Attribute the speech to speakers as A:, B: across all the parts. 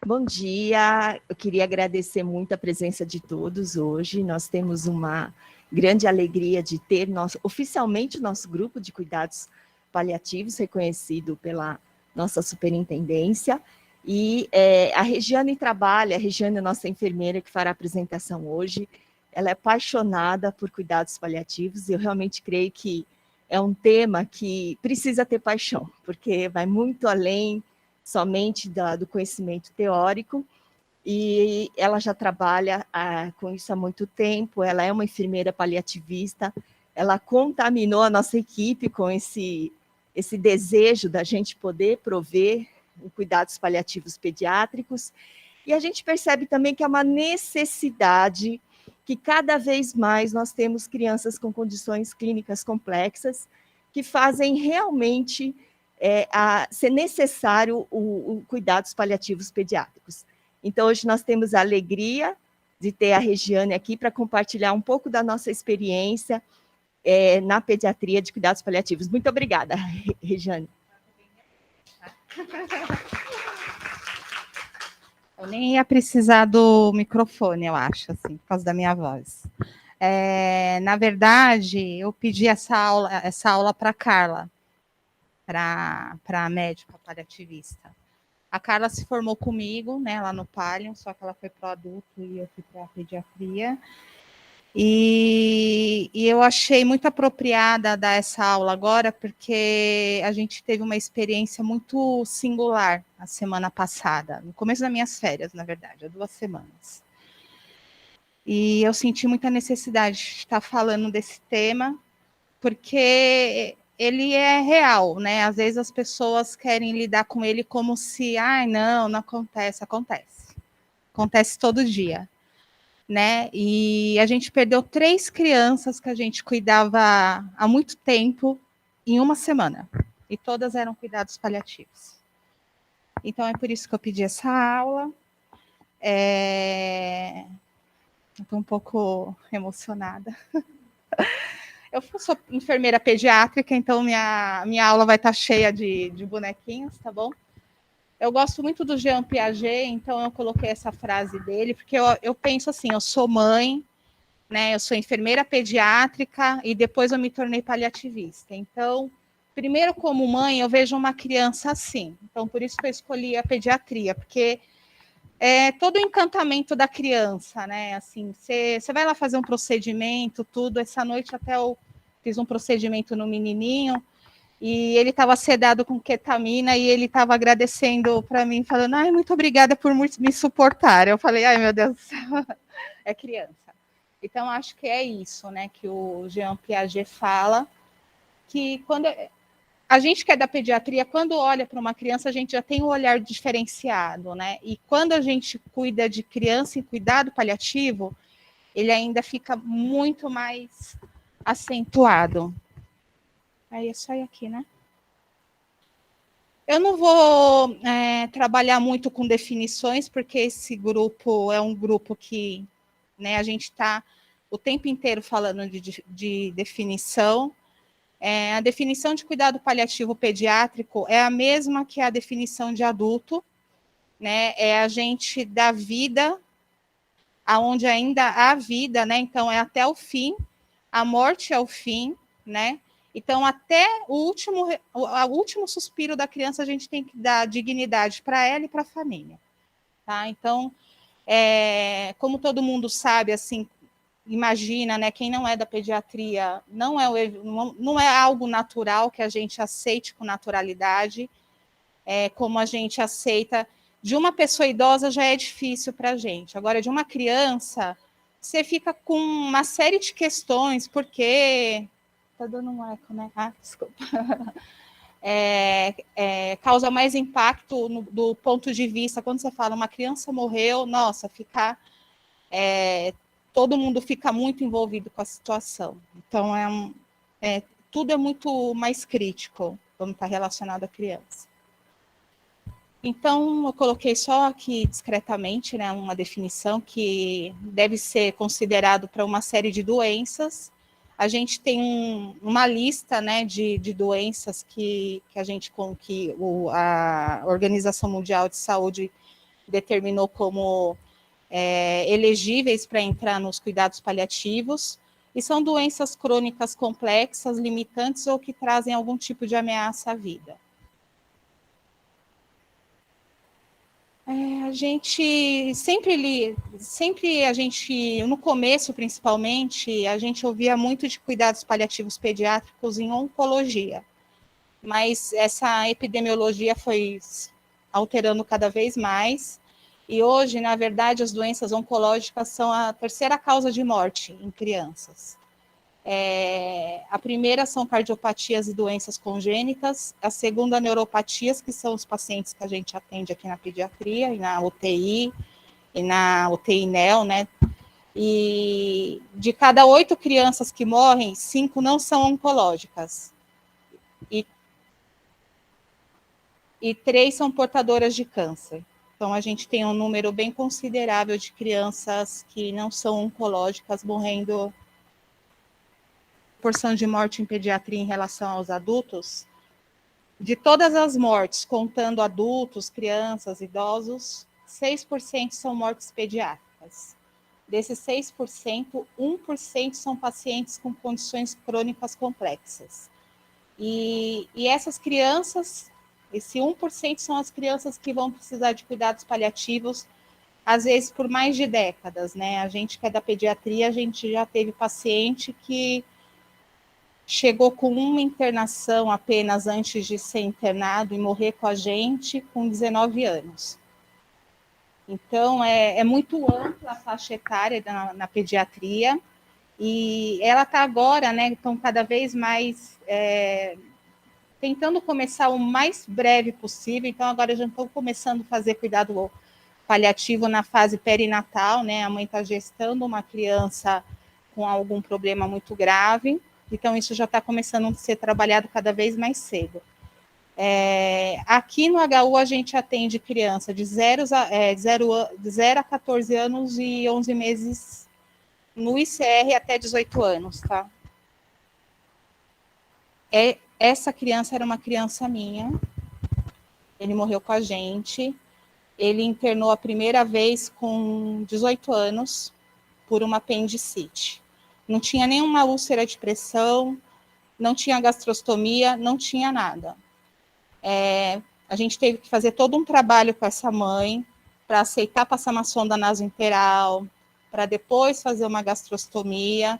A: Bom dia, eu queria agradecer muito a presença de todos hoje. Nós temos uma grande alegria de ter oficialmente o nosso grupo de cuidados paliativos reconhecido pela nossa superintendência. E a Regiane a Regiane é nossa enfermeira que fará a apresentação hoje. Ela é apaixonada por cuidados paliativos e eu realmente creio que é um tema que precisa ter paixão, porque vai muito além somente do conhecimento teórico, e ela já trabalha com isso há muito tempo, ela é uma enfermeira paliativista, ela contaminou a nossa equipe com esse desejo da gente poder prover cuidados paliativos pediátricos, e a gente percebe também que é uma necessidade que cada vez mais nós temos crianças com condições clínicas complexas que fazem realmente ser necessário o cuidados paliativos pediátricos. Então, hoje nós temos a alegria de ter a Regiane aqui para compartilhar um pouco da nossa experiência na pediatria de cuidados paliativos. Muito obrigada, Regiane.
B: Eu nem ia precisar do microfone, eu acho, assim, por causa da minha voz. Na verdade, eu pedi essa aula para a Carla, para a médica paliativista. A Carla se formou comigo, né, lá no Palium, só que ela foi para o adulto e eu fui para a pediatria. E eu achei muito apropriada dar essa aula agora, porque a gente teve uma experiência muito singular a semana passada, no começo das minhas férias, na verdade, há 2 semanas. E eu senti muita necessidade de estar falando desse tema, porque ele é real, né? Às vezes as pessoas querem lidar com ele como se, não acontece. Acontece todo dia, né? E a gente perdeu 3 crianças que a gente cuidava há muito tempo em 1 semana. E todas eram cuidados paliativos. Então é por isso que eu pedi essa aula. Estou um pouco emocionada. Eu sou enfermeira pediátrica, então minha aula vai estar cheia de bonequinhos, tá bom? Eu gosto muito do Jean Piaget, então eu coloquei essa frase dele, porque eu penso assim, eu sou mãe, né? Eu sou enfermeira pediátrica e depois eu me tornei paliativista. Então, primeiro como mãe, eu vejo uma criança assim. Então, por isso que eu escolhi a pediatria, porque todo o encantamento da criança, né? Assim, você vai lá fazer um procedimento, tudo. Essa noite até eu fiz um procedimento no menininho e ele estava sedado com ketamina e ele estava agradecendo para mim, falando, muito obrigada por me suportar. Eu falei, meu Deus do céu, é criança. Então, acho que é isso, né, que o Jean Piaget fala, que quando a gente que é da pediatria, quando olha para uma criança, a gente já tem um olhar diferenciado, né? E quando a gente cuida de criança em cuidado paliativo, ele ainda fica muito mais acentuado. Aí é só ir aqui, né? Eu não vou trabalhar muito com definições, porque esse grupo é um grupo que, né, a gente está o tempo inteiro falando de definição. A definição de cuidado paliativo pediátrico é a mesma que a definição de adulto, né? É a gente dar vida aonde ainda há vida, né? Então é até o fim, a morte é o fim, né? Então até o último suspiro da criança a gente tem que dar dignidade para ela e para a família, tá? Então, como todo mundo sabe, assim, imagina, né, quem não é da pediatria, não é algo natural que a gente aceite com naturalidade, como a gente aceita de uma pessoa idosa já é difícil para a gente. Agora, de uma criança, você fica com uma série de questões, porque... Está dando um eco, né? Desculpa. Causa mais impacto do ponto de vista, quando você fala uma criança morreu, nossa, todo mundo fica muito envolvido com a situação. Então, tudo é muito mais crítico quando está relacionado à criança. Então, eu coloquei só aqui discretamente, né, uma definição que deve ser considerado para uma série de doenças. A gente tem uma lista, né, de doenças que a Organização Mundial de Saúde determinou como elegíveis para entrar nos cuidados paliativos, e são doenças crônicas complexas, limitantes ou que trazem algum tipo de ameaça à vida. A gente no começo principalmente, a gente ouvia muito de cuidados paliativos pediátricos em oncologia, mas essa epidemiologia foi alterando cada vez mais, e hoje, na verdade, as doenças oncológicas são a terceira causa de morte em crianças. A primeira são cardiopatias e doenças congênitas, a segunda, neuropatias, que são os pacientes que a gente atende aqui na pediatria, e na UTI, e na UTI NEO, né? E de cada 8 crianças que morrem, 5 não são oncológicas. E 3 são portadoras de câncer. Então, a gente tem um número bem considerável de crianças que não são oncológicas morrendo. Porção de morte em pediatria em relação aos adultos, de todas as mortes, contando adultos, crianças, idosos, 6% são mortes pediátricas. Desses 6%, 1% são pacientes com condições crônicas complexas. E essas crianças, esse 1% são as crianças que vão precisar de cuidados paliativos, às vezes por mais de décadas, né? A gente que é da pediatria, a gente já teve paciente que chegou com uma internação apenas antes de ser internado e morrer com a gente com 19 anos. Então, é muito ampla a faixa etária na pediatria, e ela está agora, né, então, cada vez mais tentando começar o mais breve possível. Então, agora já estão começando a fazer cuidado paliativo na fase perinatal, né, a mãe está gestando uma criança com algum problema muito grave. Então, isso já está começando a ser trabalhado cada vez mais cedo. Aqui no HU, a gente atende criança de 0 a 14 anos e 11 meses no ICR até 18 anos, tá? Essa criança era uma criança minha, ele morreu com a gente, ele internou a primeira vez com 18 anos por uma apendicite. Não tinha nenhuma úlcera de pressão, não tinha gastrostomia, não tinha nada. A gente teve que fazer todo um trabalho com essa mãe para aceitar passar uma sonda nasointeral, para depois fazer uma gastrostomia.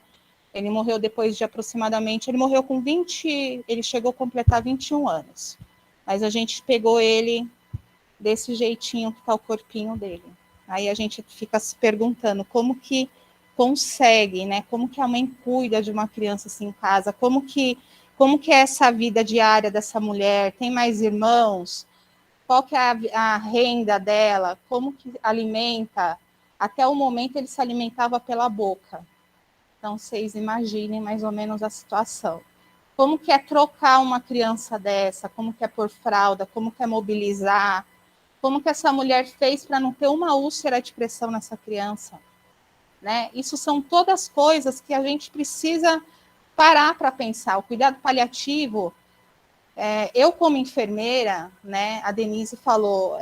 B: Ele morreu depois de aproximadamente, ele morreu com 20, ele chegou a completar 21 anos. Mas a gente pegou ele desse jeitinho que está o corpinho dele. Aí a gente fica se perguntando como que consegue, né? Como que a mãe cuida de uma criança assim em casa? Como que é essa vida diária dessa mulher? Tem mais irmãos? Qual que é a renda dela? Como que alimenta? Até o momento ele se alimentava pela boca. Então vocês imaginem mais ou menos a situação. Como que é trocar uma criança dessa? Como que é pôr fralda? Como que é mobilizar? Como que essa mulher fez para não ter uma úlcera de pressão nessa criança? Né? Isso são todas coisas que a gente precisa parar para pensar. O cuidado paliativo, eu como enfermeira, né, a Denise falou,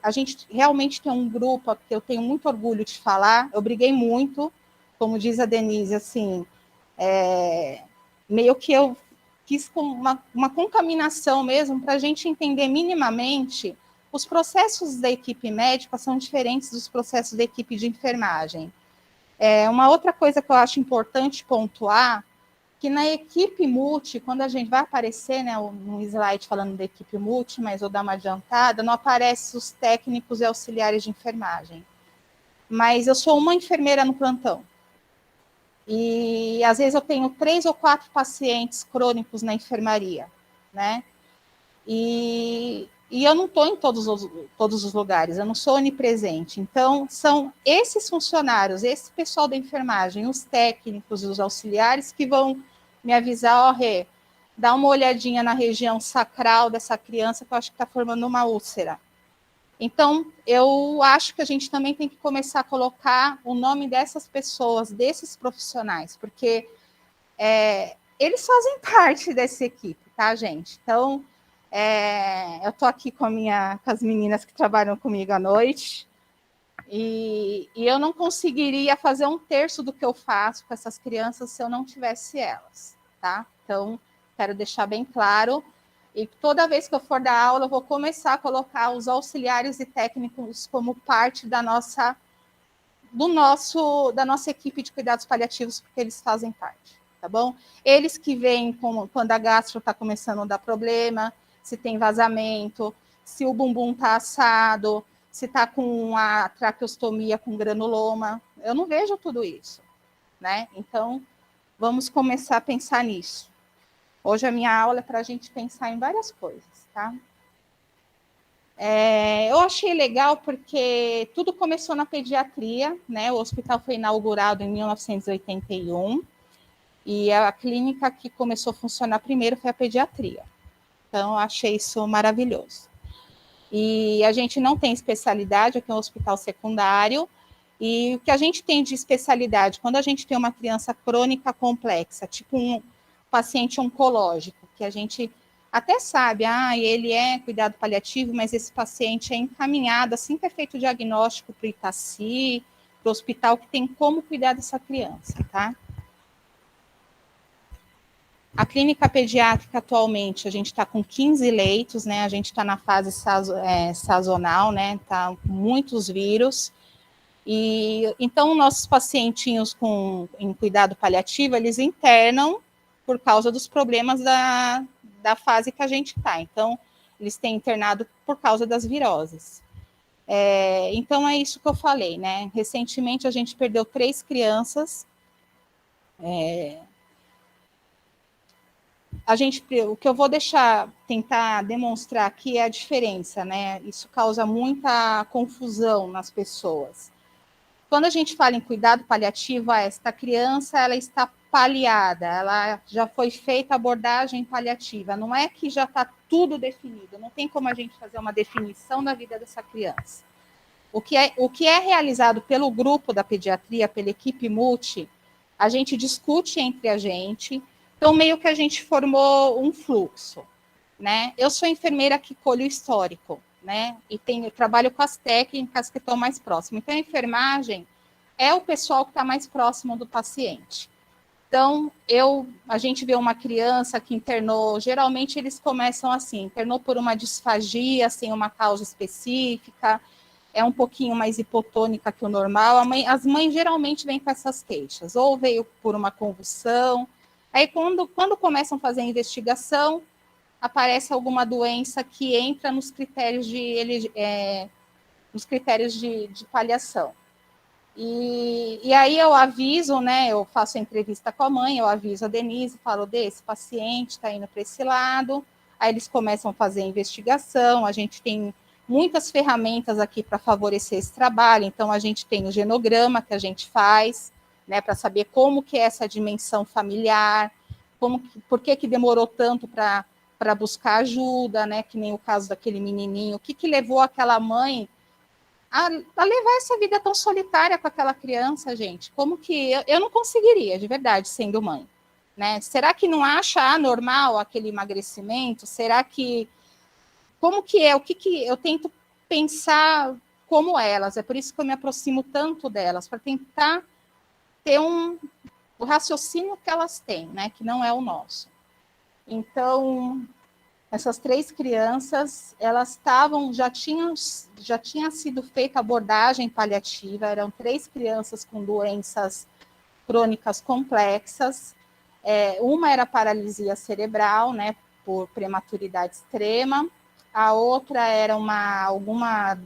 B: a gente realmente tem um grupo que eu tenho muito orgulho de falar, eu briguei muito, como diz a Denise, assim, meio que eu quis com uma concaminação mesmo, para a gente entender minimamente. Os processos da equipe médica são diferentes dos processos da equipe de enfermagem. Uma outra coisa que eu acho importante pontuar, que na equipe multi, quando a gente vai aparecer, né, no slide falando da equipe multi, mas eu dar uma adiantada, não aparece os técnicos e auxiliares de enfermagem. Mas eu sou uma enfermeira no plantão. E às vezes eu tenho 3 ou 4 pacientes crônicos na enfermaria, né? E eu não estou em todos os lugares, eu não sou onipresente. Então, são esses funcionários, esse pessoal da enfermagem, os técnicos e os auxiliares que vão me avisar, Rê, dá uma olhadinha na região sacral dessa criança que eu acho que está formando uma úlcera. Então, eu acho que a gente também tem que começar a colocar o nome dessas pessoas, desses profissionais, porque eles fazem parte dessa equipe, tá, gente? Então, Eu estou aqui com as meninas que trabalham comigo à noite, e eu não conseguiria fazer 1/3 do que eu faço com essas crianças se eu não tivesse elas, tá? Então, quero deixar bem claro, e toda vez que eu for dar aula, eu vou começar a colocar os auxiliares e técnicos como parte da nossa equipe de cuidados paliativos, porque eles fazem parte, tá bom? Eles que veem quando a gastro está começando a dar problema, se tem vazamento, se o bumbum está assado, se está com a traqueostomia com granuloma. Eu não vejo tudo isso, né? Então, vamos começar a pensar nisso. Hoje a minha aula é para a gente pensar em várias coisas, tá? Eu achei legal porque tudo começou na pediatria, né? O hospital foi inaugurado em 1981 e a clínica que começou a funcionar primeiro foi a pediatria. Então, eu achei isso maravilhoso. E a gente não tem especialidade, aqui é um hospital secundário, e o que a gente tem de especialidade, quando a gente tem uma criança crônica complexa, tipo um paciente oncológico, que a gente até sabe, ele é cuidado paliativo, mas esse paciente é encaminhado, assim que é feito o diagnóstico para o Itaci, para o hospital que tem como cuidar dessa criança, tá? A clínica pediátrica, atualmente, a gente está com 15 leitos, né? A gente está na fase sazonal, né? Tá com muitos vírus. E então, nossos pacientinhos em cuidado paliativo, eles internam por causa dos problemas da fase que a gente está. Então, eles têm internado por causa das viroses. Então, é isso que eu falei, né? Recentemente, a gente perdeu 3 crianças. O que eu vou tentar demonstrar aqui é a diferença, né? Isso causa muita confusão nas pessoas. Quando a gente fala em cuidado paliativo, esta criança ela está paliada, ela já foi feita a abordagem paliativa, não é que já está tudo definido, não tem como a gente fazer uma definição da vida dessa criança. O que é realizado pelo grupo da pediatria, pela equipe multi, a gente discute entre a gente, então meio que a gente formou um fluxo, né? Eu sou enfermeira que colho o histórico, né? E eu trabalho com as técnicas que estão mais próximas. Então, a enfermagem é o pessoal que está mais próximo do paciente. Então, a gente vê uma criança que internou, geralmente eles começam assim, internou por uma disfagia, sem uma causa específica, é um pouquinho mais hipotônica que o normal. As mães geralmente vêm com essas queixas, ou veio por uma convulsão. Aí, quando começam a fazer a investigação, aparece alguma doença que entra nos critérios de paliação. E aí eu aviso, né? Eu faço a entrevista com a mãe, eu aviso a Denise, falo desse paciente está indo para esse lado. Aí eles começam a fazer a investigação. A gente tem muitas ferramentas aqui para favorecer esse trabalho. Então a gente tem o genograma que a gente faz, né? Para saber como que é essa dimensão familiar, por que demorou tanto para buscar ajuda, né? Que nem o caso daquele menininho. O que levou aquela mãe a levar essa vida tão solitária com aquela criança, gente? Como que eu não conseguiria, de verdade, sendo mãe, né? Será que não acha anormal aquele emagrecimento? Será que como que é? O que eu tento pensar como elas? É por isso que eu me aproximo tanto delas, para tentar ter o raciocínio que elas têm, né? Que não é o nosso. Então, essas 3 crianças, elas já tinha sido feita abordagem paliativa, eram 3 crianças com doenças crônicas complexas, uma era paralisia cerebral, né, por prematuridade extrema, a outra era alguma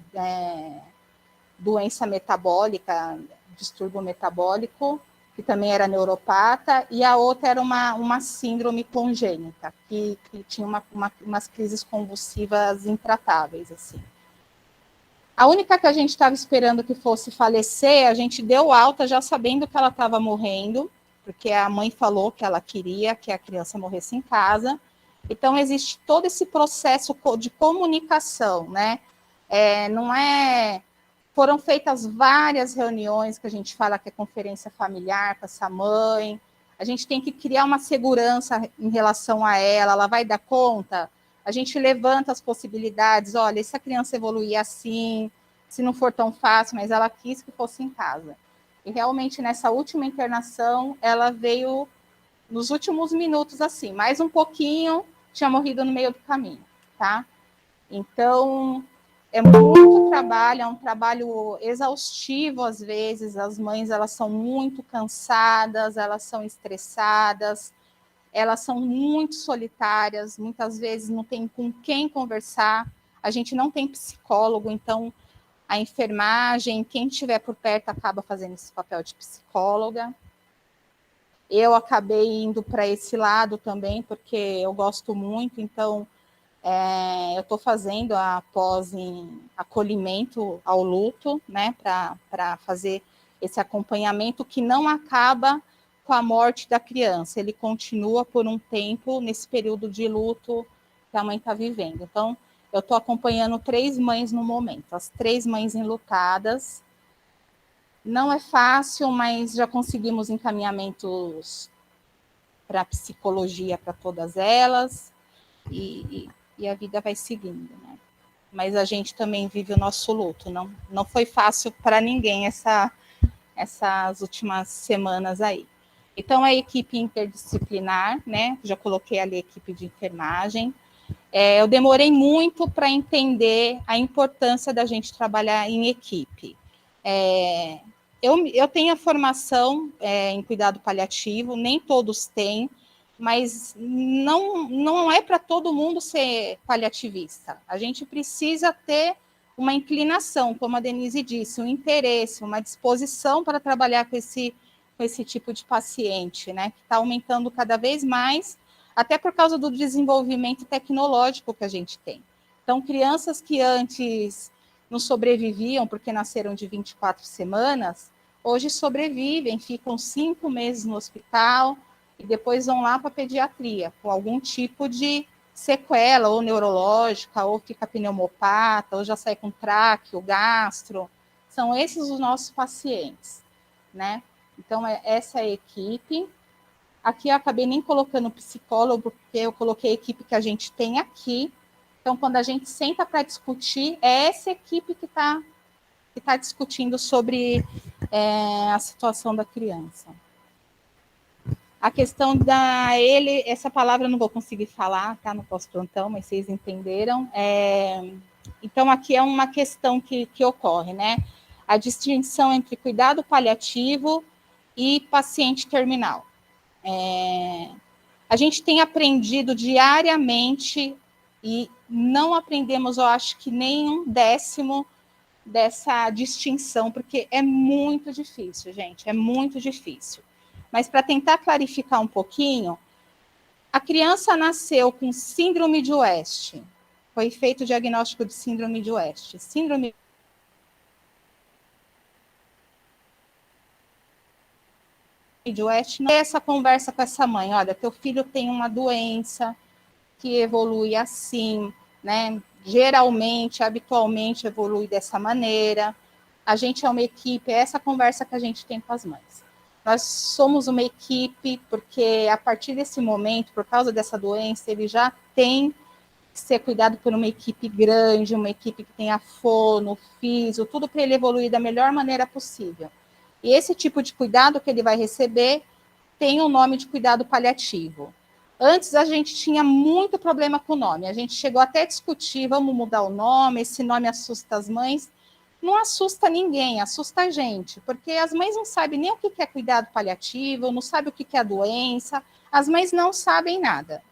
B: doença metabólica, distúrbio metabólico, que também era neuropata, e a outra era uma síndrome congênita, que tinha umas crises convulsivas intratáveis, assim. A única que a gente estava esperando que fosse falecer, a gente deu alta já sabendo que ela estava morrendo, porque a mãe falou que ela queria que a criança morresse em casa. Então, existe todo esse processo de comunicação, né? Não é... Foram feitas várias reuniões que a gente fala que é conferência familiar com essa mãe. A gente tem que criar uma segurança em relação a ela vai dar conta? A gente levanta as possibilidades, olha, se a criança evoluir assim, se não for tão fácil, mas ela quis que fosse em casa. E realmente, nessa última internação, ela veio nos últimos minutos, assim, mais um pouquinho, tinha morrido no meio do caminho, tá? Então, é muito trabalho, é um trabalho exaustivo às vezes, as mães, elas são muito cansadas, elas são estressadas, elas são muito solitárias, muitas vezes não tem com quem conversar, a gente não tem psicólogo, então a enfermagem, quem estiver por perto acaba fazendo esse papel de psicóloga. Eu acabei indo para esse lado também, porque eu gosto muito, então eu estou fazendo a pós em acolhimento ao luto, né, para fazer esse acompanhamento que não acaba com a morte da criança, ele continua por um tempo nesse período de luto que a mãe está vivendo. Então, eu estou acompanhando 3 mães no momento, as 3 mães enlutadas. Não é fácil, mas já conseguimos encaminhamentos para psicologia para todas elas, e a vida vai seguindo, né? Mas a gente também vive o nosso luto, não foi fácil para ninguém essas últimas semanas aí. Então, a equipe interdisciplinar, né? Já coloquei ali a equipe de enfermagem. Eu demorei muito para entender a importância da gente trabalhar em equipe. Eu tenho a formação em cuidado paliativo, nem todos têm, mas não é para todo mundo ser paliativista. A gente precisa ter uma inclinação, como a Denise disse, um interesse, uma disposição para trabalhar com esse tipo de paciente, né, que está aumentando cada vez mais, até por causa do desenvolvimento tecnológico que a gente tem. Então, crianças que antes não sobreviviam porque nasceram de 24 semanas, hoje sobrevivem, ficam 5 meses no hospital e depois vão lá para a pediatria, com algum tipo de sequela, ou neurológica, ou fica pneumopata, ou já sai com tráqueo, gastro. São esses os nossos pacientes, né? Então, essa é a equipe. Aqui eu acabei nem colocando psicólogo, porque eu coloquei a equipe que a gente tem aqui. Então, quando a gente senta para discutir, é essa equipe que tá discutindo sobre a situação da criança. A questão essa palavra eu não vou conseguir falar, tá, no pós-plantão, mas vocês entenderam. Então, aqui é uma questão que ocorre, né? A distinção entre cuidado paliativo e paciente terminal. A gente tem aprendido diariamente e não aprendemos, eu acho que nem 1/10 dessa distinção, porque é muito difícil, gente, é muito difícil. Mas para tentar clarificar um pouquinho, a criança nasceu com síndrome de West, foi feito o diagnóstico de síndrome de West. Síndrome de West não é essa conversa com essa mãe, olha, teu filho tem uma doença que evolui assim, né? Geralmente, habitualmente evolui dessa maneira. A gente é uma equipe, é essa conversa que a gente tem com as mães. Nós somos uma equipe porque a partir desse momento, por causa dessa doença, ele já tem que ser cuidado por uma equipe grande, uma equipe que tenha fono, físio, tudo para ele evoluir da melhor maneira possível. E esse tipo de cuidado que ele vai receber tem o nome de cuidado paliativo. Antes a gente tinha muito problema com o nome, a gente chegou até a discutir, vamos mudar o nome, esse nome assusta as mães. Não assusta ninguém, assusta a gente, porque as mães não sabem nem o que é cuidado paliativo, não sabem o que é a doença, as mães não sabem nada.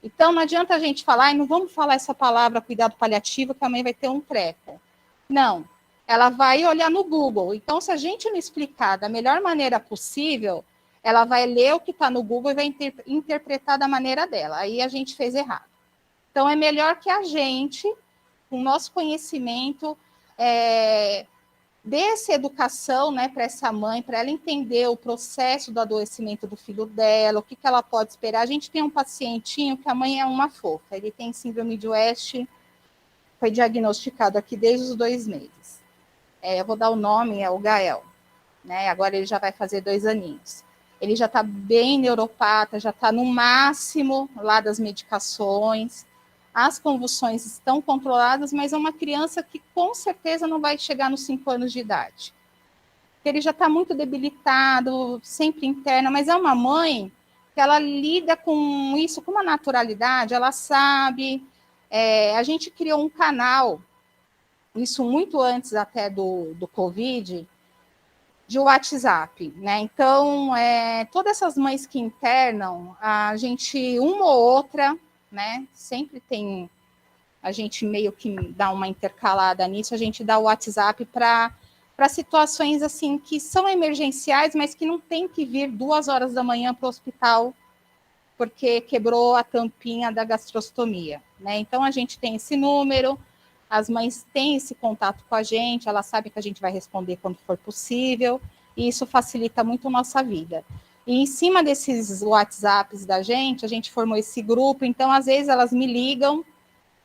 B: Então não adianta a gente falar, não vamos falar essa palavra cuidado paliativo, que a mãe vai ter um treco. Não, ela vai olhar no Google. Então, se a gente não explicar da melhor maneira possível, ela vai ler o que está no Google e vai interpretar da maneira dela. Aí a gente fez errado. Então, é melhor que a gente, com o nosso conhecimento, dê essa educação, né, para essa mãe, para ela entender o processo do adoecimento do filho dela, o que ela pode esperar. A gente tem um pacientinho que a mãe é uma fofa, ele tem síndrome de West, foi diagnosticado aqui desde os 2 meses. Eu vou dar o nome, é o Gael, né? Agora ele já vai fazer 2 aninhos. Ele já está bem neuropata, já está no máximo lá das medicações. as convulsões estão controladas, mas é uma criança que com certeza não vai chegar nos 5 anos de idade. Ele já está muito debilitado, sempre interna, mas é uma mãe que ela lida com isso com uma naturalidade, ela sabe. A gente criou um canal, isso muito antes até do Covid, de WhatsApp, né? Então, todas essas mães que internam, a gente, uma ou outra, né? Sempre tem, a gente meio que dá uma intercalada nisso, a gente dá o WhatsApp para situações assim que são emergenciais, mas que não tem que vir 2 horas da manhã para o hospital porque quebrou a tampinha da gastrostomia, né? Então a gente tem esse número, as mães têm esse contato com a gente, elas sabem que a gente vai responder quando for possível, e isso facilita muito a nossa vida. E em cima desses WhatsApps da gente, a gente formou esse grupo, então às vezes elas me ligam,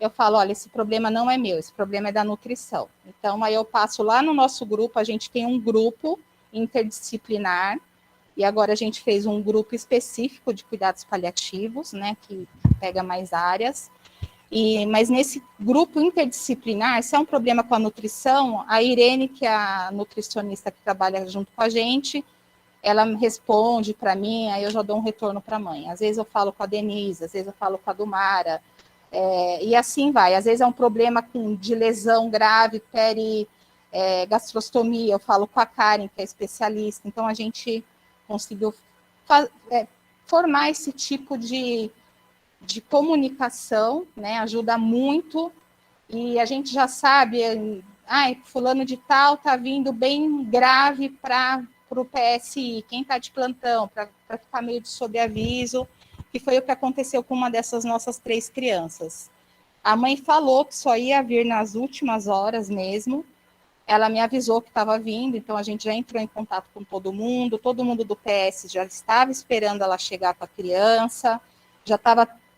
B: eu falo, olha, esse problema não é meu, esse problema é da nutrição. Então aí eu passo lá no nosso grupo, a gente tem um grupo interdisciplinar, e agora a gente fez um grupo específico de cuidados paliativos, né, que pega mais áreas. Mas nesse grupo interdisciplinar, se é um problema com a nutrição, a Irene, que é a nutricionista que trabalha junto com a gente, ela responde para mim, aí eu já dou um retorno para a mãe. Às vezes eu falo com a Denise, às vezes eu falo com a Dumara, e assim vai. Às vezes é um problema de lesão grave, gastrostomia, eu falo com a Karen, que é especialista. Então a gente conseguiu formar esse tipo de comunicação, né? Ajuda muito, e a gente já sabe, fulano de tal está vindo bem grave para o PSI, quem está de plantão, para ficar meio de sobreaviso, que foi o que aconteceu com uma dessas nossas 3 crianças. A mãe falou que só ia vir nas últimas horas mesmo, ela me avisou que estava vindo, então a gente já entrou em contato com todo mundo do PS já estava esperando ela chegar com a criança,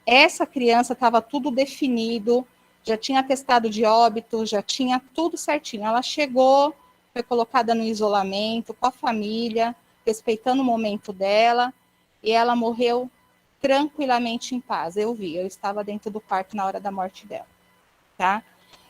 B: essa criança estava tudo definido, já tinha atestado de óbito, já tinha tudo certinho. Ela chegou, foi colocada no isolamento com a família, respeitando o momento dela, e ela morreu tranquilamente em paz. Eu vi, eu estava dentro do quarto na hora da morte dela, tá?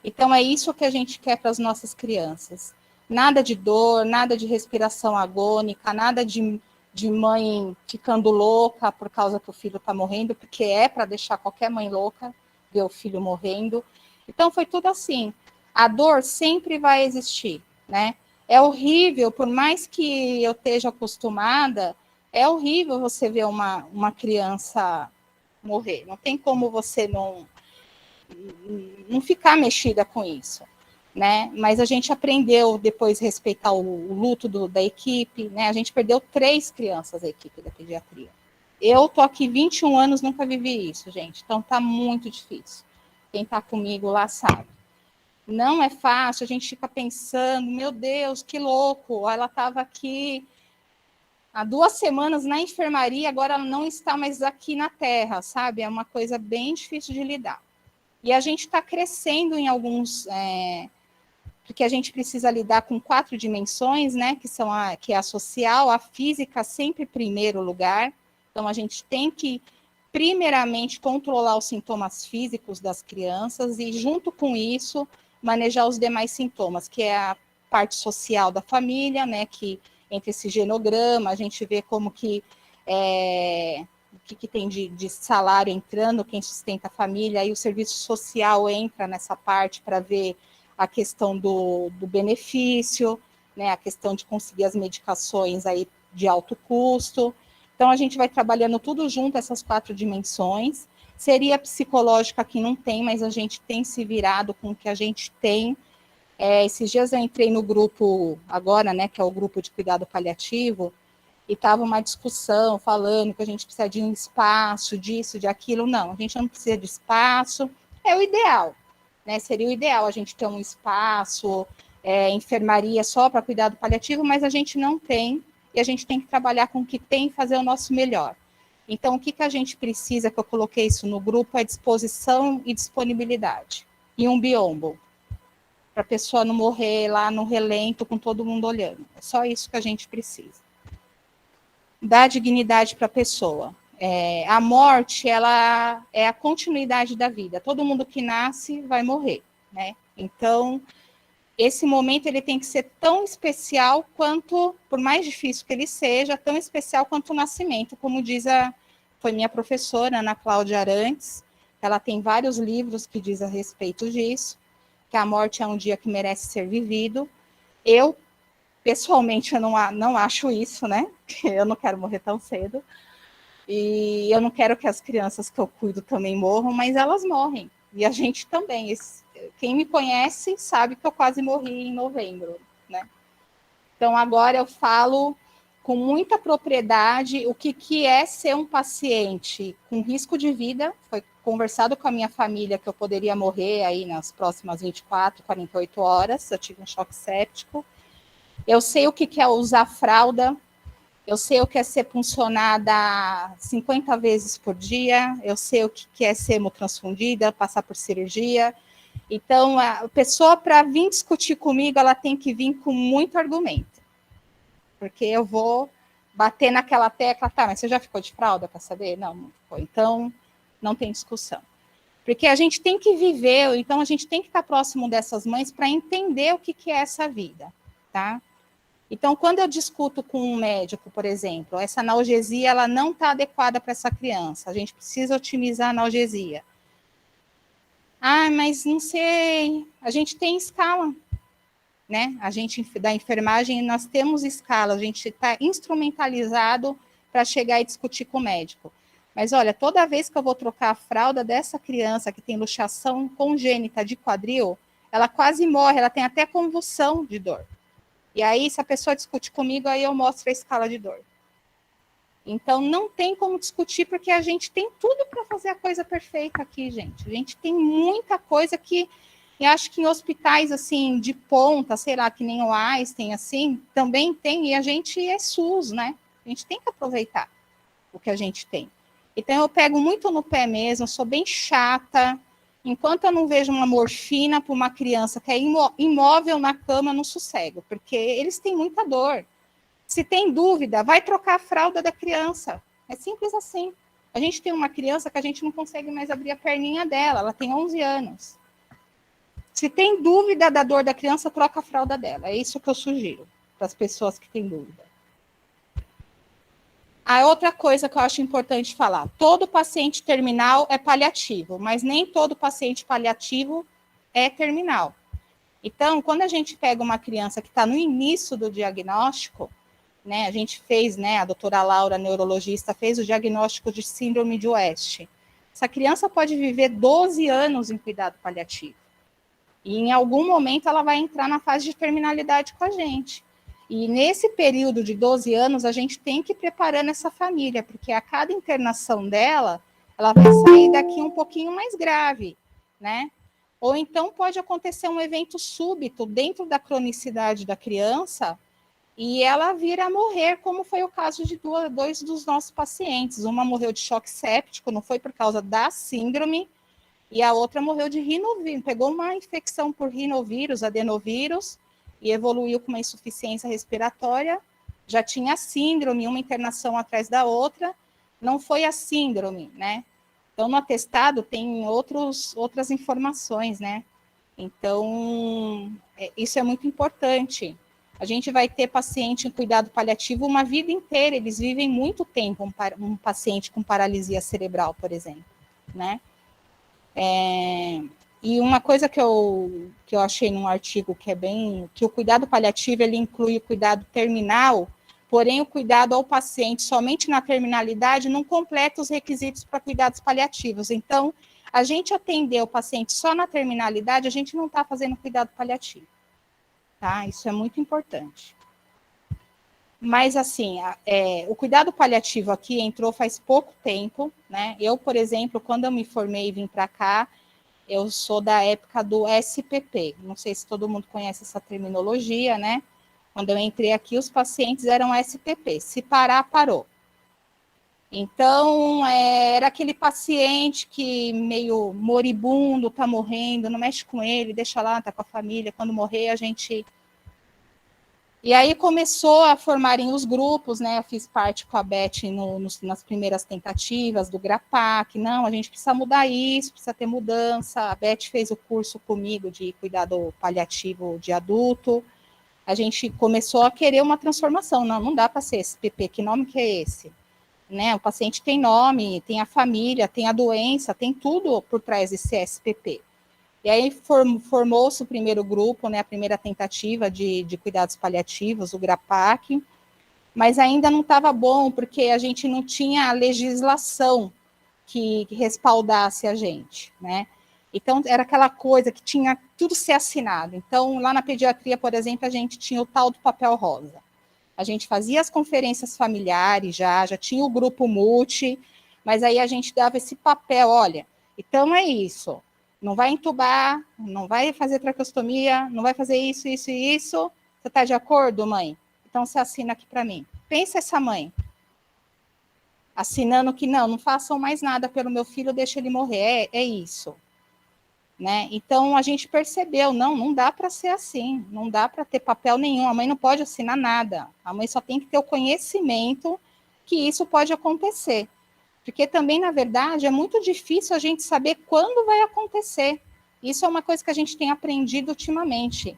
B: Então, é isso que a gente quer para as nossas crianças. Nada de dor, nada de respiração agônica, nada de mãe ficando louca por causa que o filho está morrendo, porque é para deixar qualquer mãe louca ver o filho morrendo. Então, foi tudo assim. A dor sempre vai existir, né? É horrível, por mais que eu esteja acostumada, é horrível você ver uma criança morrer. Não tem como você não ficar mexida com isso, né? Mas a gente aprendeu depois a respeitar o luto da equipe, né? A gente perdeu 3 crianças da equipe da pediatria. Eu tô aqui 21 anos, nunca vivi isso, gente. Então tá muito difícil. Quem tá comigo lá sabe. Não é fácil, a gente fica pensando, meu Deus, que louco, ela estava aqui há 2 semanas na enfermaria, agora ela não está mais aqui na Terra, sabe? É uma coisa bem difícil de lidar. E a gente está crescendo em alguns, porque a gente precisa lidar com 4 dimensões, né? Que é a social, a física sempre em primeiro lugar. Então a gente tem que primeiramente controlar os sintomas físicos das crianças e junto com isso manejar os demais sintomas, que é a parte social da família, né? Que entre esse genograma a gente vê como que o que tem de salário entrando, quem sustenta a família, aí o serviço social entra nessa parte para ver a questão do benefício, né, a questão de conseguir as medicações aí de alto custo. Então, a gente vai trabalhando tudo junto, essas 4 dimensões. Seria psicológica que não tem, mas a gente tem se virado com o que a gente tem. Esses dias eu entrei no grupo agora, né, que é o grupo de cuidado paliativo, e estava uma discussão falando que a gente precisa de um espaço, disso, de aquilo. Não, a gente não precisa de espaço, é o ideal, né? Seria o ideal a gente ter um espaço, enfermaria só para cuidado paliativo, mas a gente não tem, e a gente tem que trabalhar com o que tem e fazer o nosso melhor. Então, o que a gente precisa, que eu coloquei isso no grupo, é disposição e disponibilidade. E um biombo, para a pessoa não morrer lá no relento com todo mundo olhando. É só isso que a gente precisa. Dar dignidade para a pessoa. A morte, ela é a continuidade da vida. Todo mundo que nasce vai morrer, né? Então, esse momento ele tem que ser tão especial quanto, por mais difícil que ele seja, tão especial quanto o nascimento, como foi minha professora, Ana Cláudia Arantes. Ela tem vários livros que diz a respeito disso, que a morte é um dia que merece ser vivido. Eu, pessoalmente, eu não acho isso, né? Eu não quero morrer tão cedo. E eu não quero que as crianças que eu cuido também morram, mas elas morrem. E a gente também. Quem me conhece sabe que eu quase morri em novembro, né? Então, agora eu falo com muita propriedade o que é ser um paciente com risco de vida. Foi conversado com a minha família que eu poderia morrer aí nas próximas 24, 48 horas. Eu tive um choque séptico. Eu sei o que é usar fralda. Eu sei o que é ser puncionada 50 vezes por dia. Eu sei o que é ser hemotransfundida, passar por cirurgia. Então, a pessoa, para vir discutir comigo, ela tem que vir com muito argumento. Porque eu vou bater naquela tecla, tá, mas você já ficou de fralda para saber? Não, não ficou. Então, não tem discussão. Porque a gente tem que viver, então a gente tem que estar próximo dessas mães para entender o que é essa vida, tá? Então, quando eu discuto com um médico, por exemplo, essa analgesia ela não está adequada para essa criança, a gente precisa otimizar a analgesia. Ah, mas não sei, a gente tem escala, né? A gente, da enfermagem, nós temos escala, a gente está instrumentalizado para chegar e discutir com o médico. Mas, olha, toda vez que eu vou trocar a fralda dessa criança que tem luxação congênita de quadril, ela quase morre, ela tem até convulsão de dor. E aí, se a pessoa discute comigo, aí eu mostro a escala de dor. Então, não tem como discutir, porque a gente tem tudo para fazer a coisa perfeita aqui, gente. A gente tem muita coisa que, eu acho que em hospitais, assim, de ponta, sei lá, que nem o Einstein, assim, também tem, e a gente é SUS, né? A gente tem que aproveitar o que a gente tem. Então, eu pego muito no pé mesmo, sou bem chata. Enquanto eu não vejo uma morfina para uma criança que é imóvel na cama, eu não sossego, porque eles têm muita dor. Se tem dúvida, vai trocar a fralda da criança. É simples assim. A gente tem uma criança que a gente não consegue mais abrir a perninha dela, ela tem 11 anos. Se tem dúvida da dor da criança, troca a fralda dela. É isso que eu sugiro para as pessoas que têm dúvida. A outra coisa que eu acho importante falar, todo paciente terminal é paliativo, mas nem todo paciente paliativo é terminal. Então, quando a gente pega uma criança que está no início do diagnóstico, né, a gente fez, né, a doutora Laura, neurologista, fez o diagnóstico de síndrome de West. Essa criança pode viver 12 anos em cuidado paliativo. E em algum momento ela vai entrar na fase de terminalidade com a gente. E nesse período de 12 anos, a gente tem que ir preparando essa família, porque a cada internação dela, ela vai sair daqui um pouquinho mais grave, né? Ou então pode acontecer um evento súbito dentro da cronicidade da criança e ela vir a morrer, como foi o caso de dois dos nossos pacientes. Uma morreu de choque séptico, não foi por causa da síndrome, e a outra morreu de rinovírus, pegou uma infecção por rinovírus, adenovírus, e evoluiu com uma insuficiência respiratória, já tinha síndrome, uma internação atrás da outra, não foi a síndrome, né? Então, no atestado tem outras informações, né? Então, isso é muito importante. A gente vai ter paciente em cuidado paliativo uma vida inteira, eles vivem muito tempo, um paciente com paralisia cerebral, por exemplo, né? E uma coisa que eu achei num artigo que o cuidado paliativo, ele inclui o cuidado terminal, porém o cuidado ao paciente somente na terminalidade não completa os requisitos para cuidados paliativos. Então, a gente atender o paciente só na terminalidade, a gente não está fazendo cuidado paliativo, tá? Isso é muito importante. Mas, assim, o cuidado paliativo aqui entrou faz pouco tempo, né? Eu, por exemplo, quando eu me formei e vim para cá, eu sou da época do SPP. Não sei se todo mundo conhece essa terminologia, né? Quando eu entrei aqui, os pacientes eram SPP. Se parar, parou. Então, era aquele paciente que meio moribundo, tá morrendo, não mexe com ele, deixa lá, tá com a família. Quando morrer, a gente E aí começou a formarem os grupos, né? Eu fiz parte com a Beth nas primeiras tentativas do GRAPAC. Não, a gente precisa mudar isso, precisa ter mudança. A Beth fez o curso comigo de cuidado paliativo de adulto. A gente começou a querer uma transformação. Não, não dá para ser SPP. Que nome que é esse? Né? O paciente tem nome, tem a família, tem a doença, tem tudo por trás desse SPP. E aí formou-se o primeiro grupo, né, a primeira tentativa de cuidados paliativos, o GRAPAC, mas ainda não estava bom, porque a gente não tinha a legislação que respaldasse a gente, né? Então, era aquela coisa que tinha tudo ser assinado. Então, lá na pediatria, por exemplo, a gente tinha o tal do papel rosa. A gente fazia as conferências familiares já tinha o grupo multi, mas aí a gente dava esse papel, olha, então é isso, não vai entubar, não vai fazer traqueostomia, não vai fazer isso, isso e isso. Você está de acordo, mãe? Então você assina aqui para mim. Pensa essa mãe assinando que não façam mais nada pelo meu filho, deixa ele morrer. É isso. Né? Então a gente percebeu, não dá para ser assim, não dá para ter papel nenhum, a mãe não pode assinar nada, a mãe só tem que ter o conhecimento que isso pode acontecer. Porque também, na verdade, é muito difícil a gente saber quando vai acontecer. Isso é uma coisa que a gente tem aprendido ultimamente.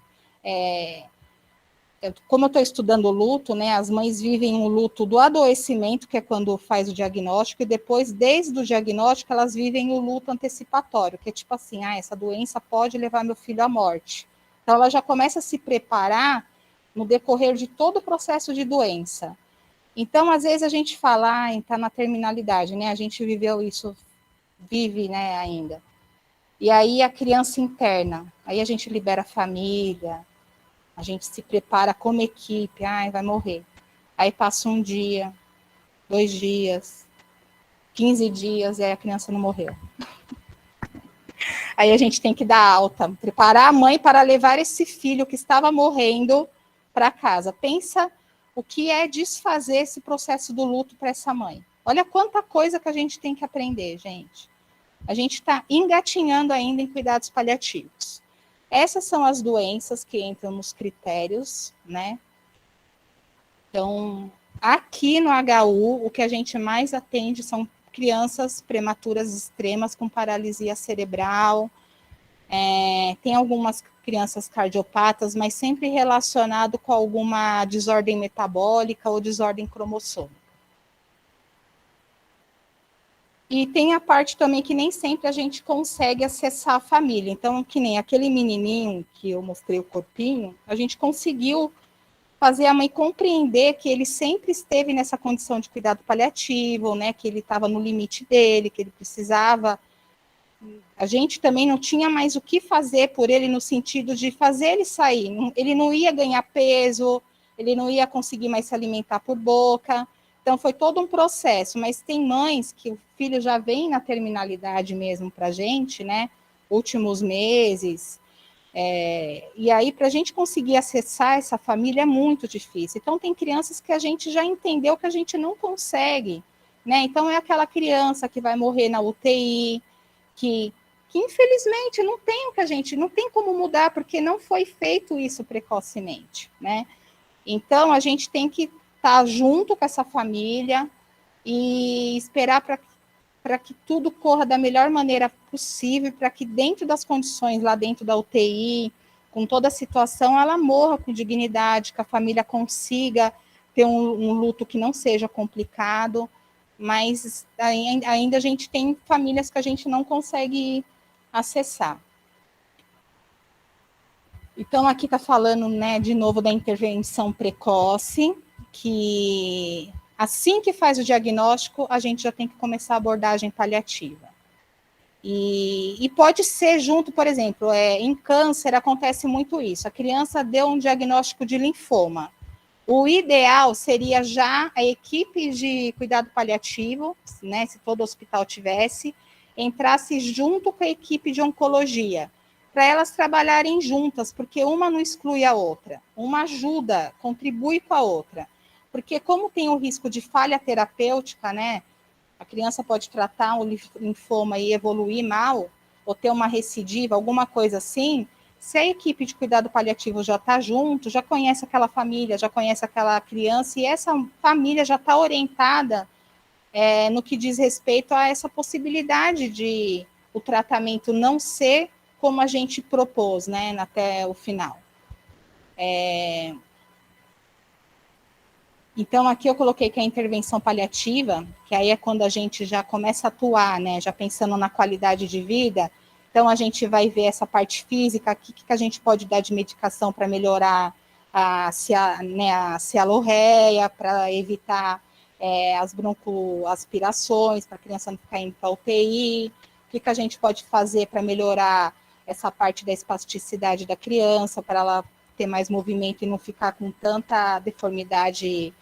B: Como eu estou estudando o luto, né, as mães vivem o luto do adoecimento, que é quando faz o diagnóstico, e depois, desde o diagnóstico, elas vivem o luto antecipatório, que é tipo assim, essa doença pode levar meu filho à morte. Então, ela já começa a se preparar no decorrer de todo o processo de doença. Então, às vezes a gente fala, está na terminalidade, né? A gente viveu isso, vive, né, ainda. E aí a criança interna, aí a gente libera a família, a gente se prepara como equipe, vai morrer. Aí passa um dia, 2 dias, 15 dias, e aí a criança não morreu. Aí a gente tem que dar alta, preparar a mãe para levar esse filho que estava morrendo para casa. Pensa o que é desfazer esse processo do luto para essa mãe. Olha quanta coisa que a gente tem que aprender, gente. A gente está engatinhando ainda em cuidados paliativos. Essas são as doenças que entram nos critérios, né? Então, aqui no HU, o que a gente mais atende são crianças prematuras extremas com paralisia cerebral, tem algumas crianças cardiopatas, mas sempre relacionado com alguma desordem metabólica ou desordem cromossômica. E tem a parte também que nem sempre a gente consegue acessar a família. Então, que nem aquele menininho que eu mostrei o corpinho, a gente conseguiu fazer a mãe compreender que ele sempre esteve nessa condição de cuidado paliativo, né, que ele estava no limite dele, que ele precisava. A gente também não tinha mais o que fazer por ele no sentido de fazer ele sair. Ele não ia ganhar peso, ele não ia conseguir mais se alimentar por boca. Então, foi todo um processo. Mas tem mães que o filho já vem na terminalidade mesmo para a gente, né? Últimos meses. E aí, para a gente conseguir acessar essa família é muito difícil. Então, tem crianças que a gente já entendeu que a gente não consegue, né? Então, é aquela criança que vai morrer na UTI, que infelizmente não tem o que a gente, não tem como mudar, porque não foi feito isso precocemente, né? Então, a gente tem que estar junto com essa família e esperar para que tudo corra da melhor maneira possível, para que dentro das condições, lá dentro da UTI, com toda a situação, ela morra com dignidade, que a família consiga ter um luto que não seja complicado, mas ainda a gente tem famílias que a gente não consegue acessar. Então, aqui está falando, né, de novo, da intervenção precoce, que assim que faz o diagnóstico, a gente já tem que começar a abordagem paliativa. E pode ser junto, por exemplo, em câncer acontece muito isso. A criança deu um diagnóstico de linfoma. O ideal seria já a equipe de cuidado paliativo, né, se todo hospital tivesse, entrasse junto com a equipe de oncologia, para elas trabalharem juntas, porque uma não exclui a outra, uma ajuda, contribui com a outra. Porque como tem o risco de falha terapêutica, né, a criança pode tratar o linfoma e evoluir mal, ou ter uma recidiva, alguma coisa assim, Se a equipe de cuidado paliativo já está junto, já conhece aquela família, já conhece aquela criança, e essa família já está orientada no que diz respeito a essa possibilidade de o tratamento não ser como a gente propôs, né, até o final. Então, aqui eu coloquei que a intervenção paliativa, que aí é quando a gente já começa a atuar, né, já pensando na qualidade de vida. Então, a gente vai ver essa parte física, o que a gente pode dar de medicação para melhorar a cialorreia, para evitar as broncoaspirações, para a criança não ficar indo para a UTI, o que a gente pode fazer para melhorar essa parte da espasticidade da criança, para ela ter mais movimento e não ficar com tanta deformidade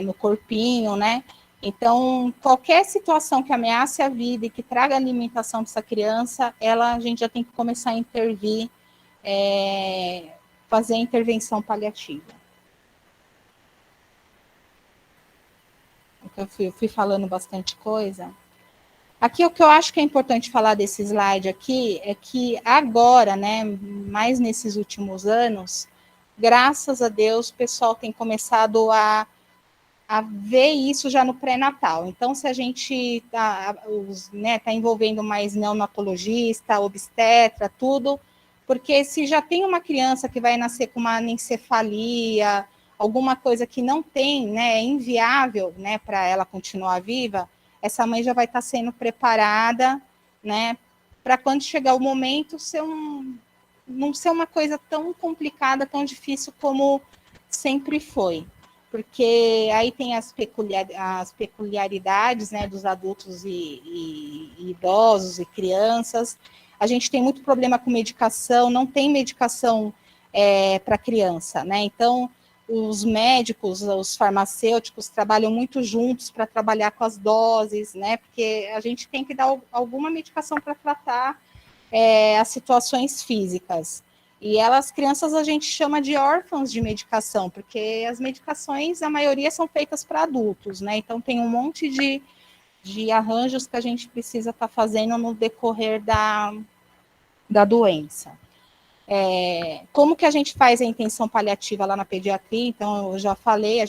B: no corpinho, né? Então, qualquer situação que ameace a vida e que traga alimentação para essa criança, a gente já tem que começar a intervir, fazer a intervenção paliativa. Então, eu fui falando bastante coisa. Aqui, o que eu acho que é importante falar desse slide aqui é que agora, né, mais nesses últimos anos, graças a Deus, o pessoal tem começado a ver isso já no pré-natal. Então, se a gente está envolvendo mais neonatologista, obstetra, tudo, porque se já tem uma criança que vai nascer com uma anencefalia, alguma coisa que não tem, né, é inviável, né, para ela continuar viva, essa mãe já vai estar sendo preparada, né, para quando chegar o momento não ser uma coisa tão complicada, tão difícil como sempre foi. Porque aí tem as peculiaridades, né, dos adultos e idosos e crianças. A gente tem muito problema com medicação, não tem medicação para criança, né? Então, os médicos, os farmacêuticos trabalham muito juntos para trabalhar com as doses, né? Porque a gente tem que dar alguma medicação para tratar as situações físicas. E as crianças a gente chama de órfãos de medicação, porque as medicações, a maioria são feitas para adultos, né? Então tem um monte de arranjos que a gente precisa estar fazendo no decorrer da doença. Como que a gente faz a intenção paliativa lá na pediatria? Então, eu já falei,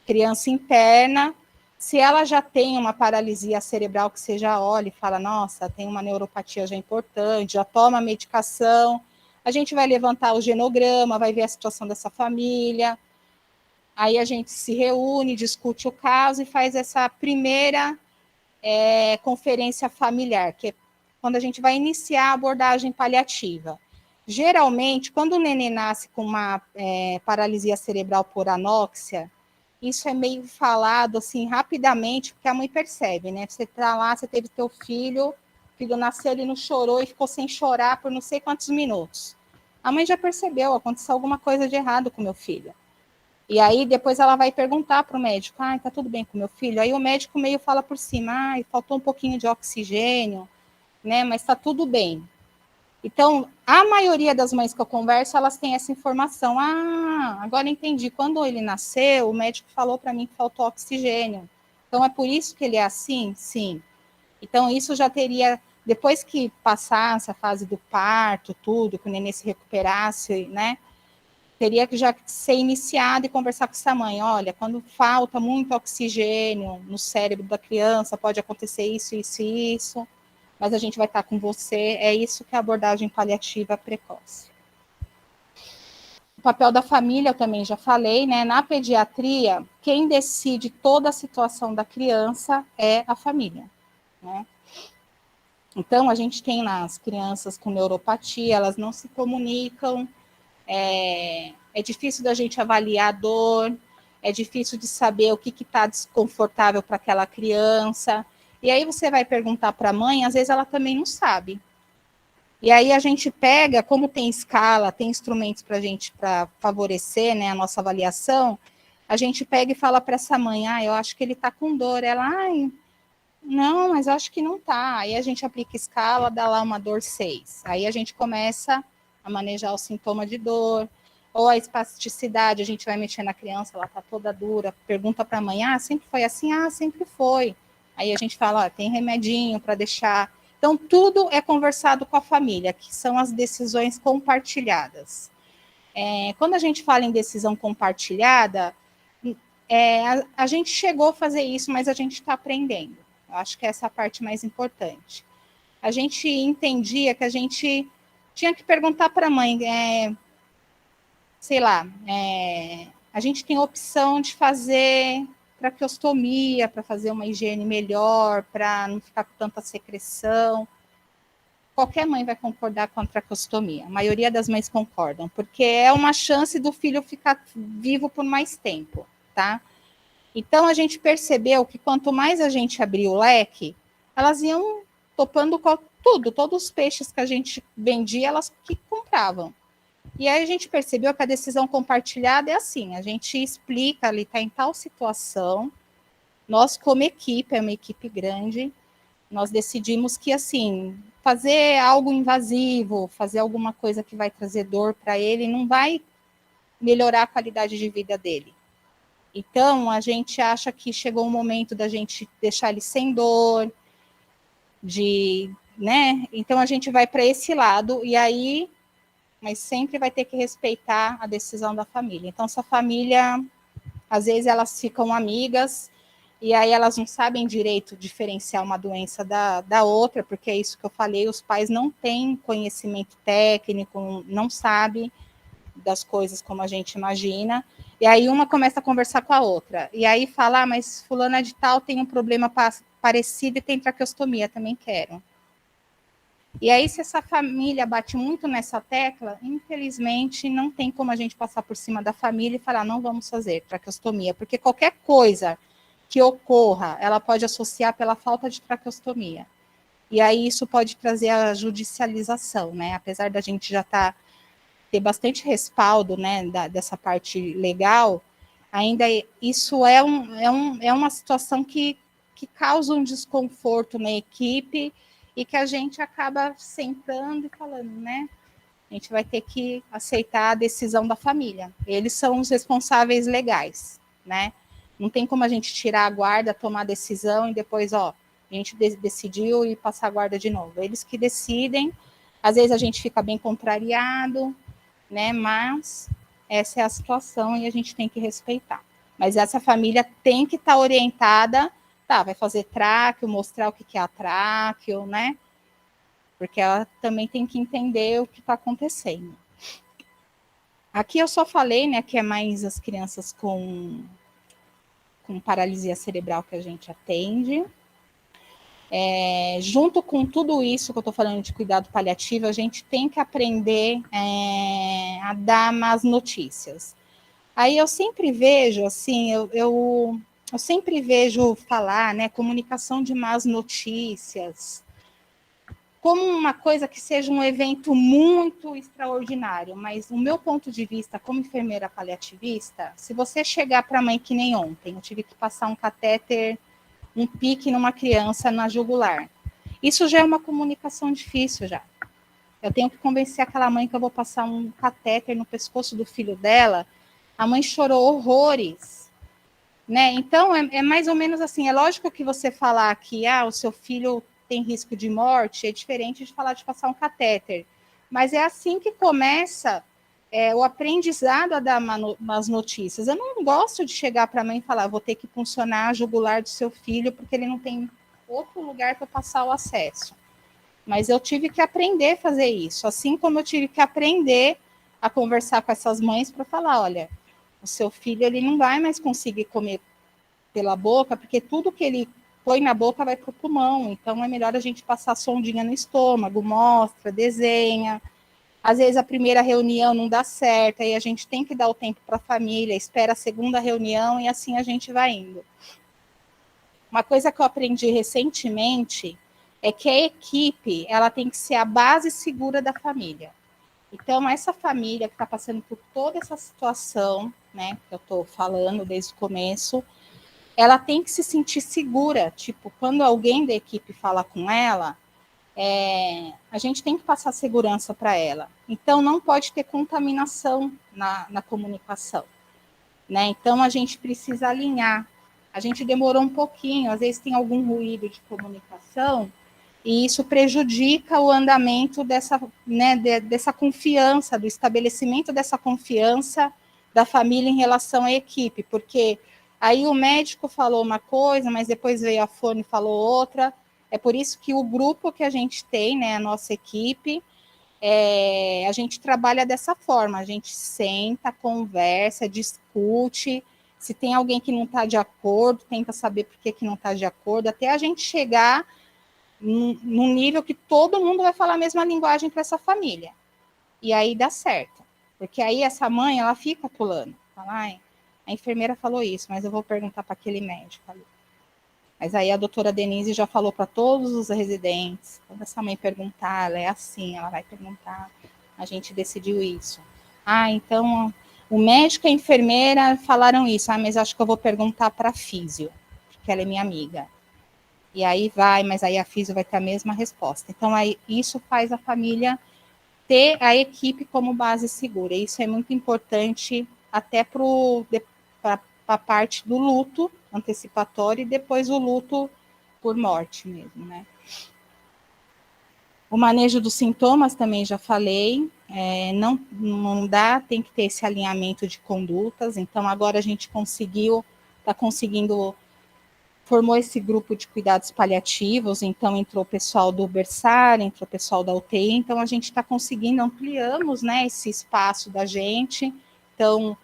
B: criança interna, se ela já tem uma paralisia cerebral que você já olha e fala, nossa, tem uma neuropatia já importante, já toma medicação, a gente vai levantar o genograma, vai ver a situação dessa família, aí a gente se reúne, discute o caso e faz essa primeira conferência familiar, que é quando a gente vai iniciar a abordagem paliativa. Geralmente, quando o neném nasce com uma paralisia cerebral por anóxia, isso é meio falado assim rapidamente, porque a mãe percebe, né? Você tá lá, você teve teu filho, o filho nasceu, ele não chorou e ficou sem chorar por não sei quantos minutos. A mãe já percebeu, aconteceu alguma coisa de errado com meu filho. E aí depois ela vai perguntar para o médico, tá tudo bem com meu filho? Aí o médico meio fala por cima, faltou um pouquinho de oxigênio, né? Mas está tudo bem. Então, a maioria das mães que eu converso, elas têm essa informação. Agora entendi. Quando ele nasceu, o médico falou para mim que faltou oxigênio. Então, é por isso que ele é assim? Sim. Então, isso já teria, depois que passasse a fase do parto, tudo, que o neném se recuperasse, né? Teria que já ser iniciado e conversar com essa mãe. Olha, quando falta muito oxigênio no cérebro da criança, pode acontecer isso, isso e isso. Mas a gente vai estar com você, é isso que é a abordagem paliativa precoce. O papel da família, eu também já falei, né? Na pediatria, quem decide toda a situação da criança é a família, né? Então, a gente tem lá as crianças com neuropatia, elas não se comunicam, é difícil da gente avaliar a dor, é difícil de saber o que está desconfortável para aquela criança. E aí você vai perguntar para a mãe, às vezes ela também não sabe. E aí a gente pega, como tem escala, tem instrumentos para a gente, para favorecer, né, a nossa avaliação, a gente pega e fala para essa mãe, eu acho que ele está com dor. Ela, não, mas eu acho que não está. Aí a gente aplica escala, dá lá uma dor 6. Aí a gente começa a manejar o sintoma de dor, ou a espasticidade, a gente vai mexer na criança, ela está toda dura, pergunta para a mãe, sempre foi assim? Sempre foi. Aí a gente fala, tem remedinho para deixar Então, tudo é conversado com a família, que são as decisões compartilhadas. Quando a gente fala em decisão compartilhada, a gente chegou a fazer isso, mas a gente está aprendendo. Eu acho que essa é a parte mais importante. A gente entendia que a gente tinha que perguntar para a mãe, sei lá, a gente tem a opção de fazer traqueostomia, para fazer uma higiene melhor, para não ficar com tanta secreção. Qualquer mãe vai concordar com a traqueostomia. A maioria das mães concordam, porque é uma chance do filho ficar vivo por mais tempo, tá? Então, a gente percebeu que quanto mais a gente abria o leque, elas iam topando com tudo, todos os peixes que a gente vendia, elas que compravam. E aí a gente percebeu que a decisão compartilhada é assim, a gente explica ali, está em tal situação, nós como equipe, é uma equipe grande, nós decidimos que, assim, fazer algo invasivo, fazer alguma coisa que vai trazer dor para ele, não vai melhorar a qualidade de vida dele. Então, a gente acha que chegou o momento da gente deixar ele sem dor, né? Então, a gente vai para esse lado, e aí, mas sempre vai ter que respeitar a decisão da família. Então, essa família, às vezes, elas ficam amigas, e aí elas não sabem direito diferenciar uma doença da outra, porque é isso que eu falei, os pais não têm conhecimento técnico, não sabem das coisas como a gente imagina, e aí uma começa a conversar com a outra, e aí fala, mas fulana de tal tem um problema parecido e tem traqueostomia, também quero. E aí, se essa família bate muito nessa tecla, infelizmente, não tem como a gente passar por cima da família e falar, não vamos fazer traqueostomia, porque qualquer coisa que ocorra, ela pode associar pela falta de traqueostomia. E aí isso pode trazer a judicialização, né? Apesar da gente já ter bastante respaldo, né, dessa parte legal, ainda isso é uma situação que causa um desconforto na equipe e que a gente acaba sentando e falando, né? A gente vai ter que aceitar a decisão da família. Eles são os responsáveis legais, né? Não tem como a gente tirar a guarda, tomar a decisão e depois, a gente decidiu e passar a guarda de novo. Eles que decidem. Às vezes a gente fica bem contrariado, né? Mas essa é a situação e a gente tem que respeitar. Mas essa família tem que estar orientada, vai fazer tráqueo, mostrar o que é a tráqueo, né? Porque ela também tem que entender o que está acontecendo. Aqui eu só falei, né, que é mais as crianças com paralisia cerebral que a gente atende. Junto com tudo isso que eu estou falando de cuidado paliativo, a gente tem que aprender a dar más notícias. Aí eu sempre vejo, assim, eu sempre vejo falar, né, comunicação de más notícias, como uma coisa que seja um evento muito extraordinário, mas o meu ponto de vista como enfermeira paliativista, se você chegar para a mãe que nem ontem, eu tive que passar um catéter, um pique numa criança na jugular, isso já é uma comunicação difícil já. Eu tenho que convencer aquela mãe que eu vou passar um catéter no pescoço do filho dela, a mãe chorou horrores, né? Então, é mais ou menos assim, é lógico que você falar que o seu filho tem risco de morte, é diferente de falar de passar um catéter. Mas é assim que começa o aprendizado a dar umas notícias. Eu não gosto de chegar para a mãe e falar, vou ter que puncionar a jugular do seu filho, porque ele não tem outro lugar para passar o acesso. Mas eu tive que aprender a fazer isso, assim como eu tive que aprender a conversar com essas mães para falar, olha, o seu filho ele não vai mais conseguir comer pela boca, porque tudo que ele põe na boca vai para o pulmão, então é melhor a gente passar sondinha no estômago, mostra, desenha. Às vezes a primeira reunião não dá certo, aí a gente tem que dar o tempo para a família, espera a segunda reunião e assim a gente vai indo. Uma coisa que eu aprendi recentemente é que a equipe ela tem que ser a base segura da família. Então, essa família que está passando por toda essa situação, né, que eu estou falando desde o começo, ela tem que se sentir segura. Tipo, quando alguém da equipe fala com ela, a gente tem que passar segurança para ela. Então, não pode ter contaminação na comunicação, né? Então, a gente precisa alinhar. A gente demorou um pouquinho, às vezes tem algum ruído de comunicação, e isso prejudica o andamento dessa, né, dessa confiança, do estabelecimento dessa confiança da família em relação à equipe, porque aí o médico falou uma coisa, mas depois veio a fono e falou outra. É por isso que o grupo que a gente tem, né, a nossa equipe, a gente trabalha dessa forma, a gente senta, conversa, discute, se tem alguém que não está de acordo, tenta saber por que não está de acordo, até a gente chegar num nível que todo mundo vai falar a mesma linguagem para essa família. E aí dá certo. Porque aí essa mãe, ela fica pulando. Fala, ai, a enfermeira falou isso, mas eu vou perguntar para aquele médico ali. Mas aí a doutora Denise já falou para todos os residentes, quando essa mãe perguntar, ela é assim, ela vai perguntar, a gente decidiu isso. Ah, então o médico e a enfermeira falaram isso, mas acho que eu vou perguntar para a físio, porque ela é minha amiga. E aí vai, mas aí a físio vai ter a mesma resposta. Então, aí, isso faz a família ter a equipe como base segura. Isso é muito importante até para a parte do luto antecipatório e depois o luto por morte mesmo, né? O manejo dos sintomas também já falei, não dá, tem que ter esse alinhamento de condutas. Então, agora a gente está conseguindo formou esse grupo de cuidados paliativos, então entrou o pessoal do berçário, entrou o pessoal da UTI, então a gente está conseguindo, ampliamos, né, esse espaço da gente. Então,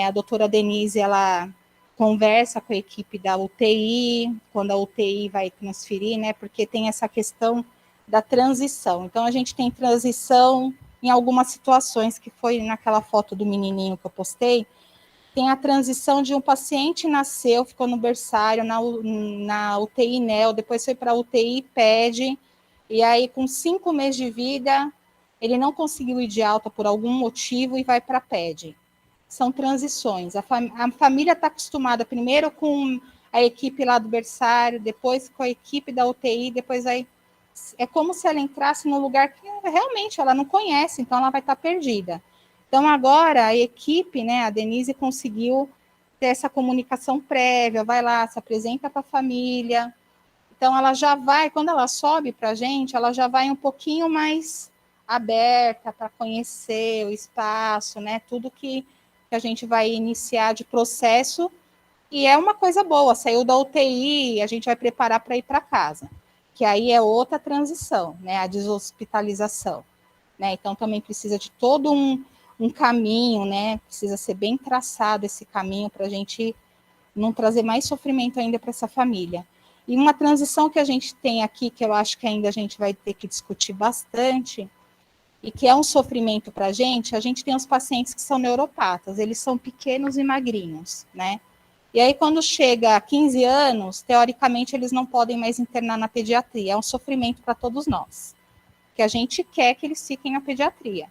B: a doutora Denise, ela conversa com a equipe da UTI, quando a UTI vai transferir, né, porque tem essa questão da transição. Então, a gente tem transição em algumas situações, que foi naquela foto do menininho que eu postei, tem a transição de um paciente nasceu, ficou no berçário, na UTI NEL, depois foi para a UTI PED, e aí com 5 meses de vida, ele não conseguiu ir de alta por algum motivo e vai para a PED. São transições. A família está acostumada primeiro com a equipe lá do berçário, depois com a equipe da UTI, depois aí é como se ela entrasse num lugar que realmente ela não conhece, então ela vai estar perdida. Então, agora, a equipe, né, a Denise conseguiu ter essa comunicação prévia, vai lá, se apresenta para a família. Então, ela já vai, quando ela sobe para a gente, ela já vai um pouquinho mais aberta para conhecer o espaço, né, tudo que a gente vai iniciar de processo. E é uma coisa boa, saiu da UTI, a gente vai preparar para ir para casa, que aí é outra transição, né, a deshospitalização. Né? Então, também precisa de todo um caminho, né? Precisa ser bem traçado esse caminho para a gente não trazer mais sofrimento ainda para essa família. E uma transição que a gente tem aqui, que eu acho que ainda a gente vai ter que discutir bastante, e que é um sofrimento para a gente tem os pacientes que são neuropatas, eles são pequenos e magrinhos, né? E aí, quando chega a 15 anos, teoricamente, eles não podem mais internar na pediatria, é um sofrimento para todos nós, que a gente quer que eles fiquem na pediatria.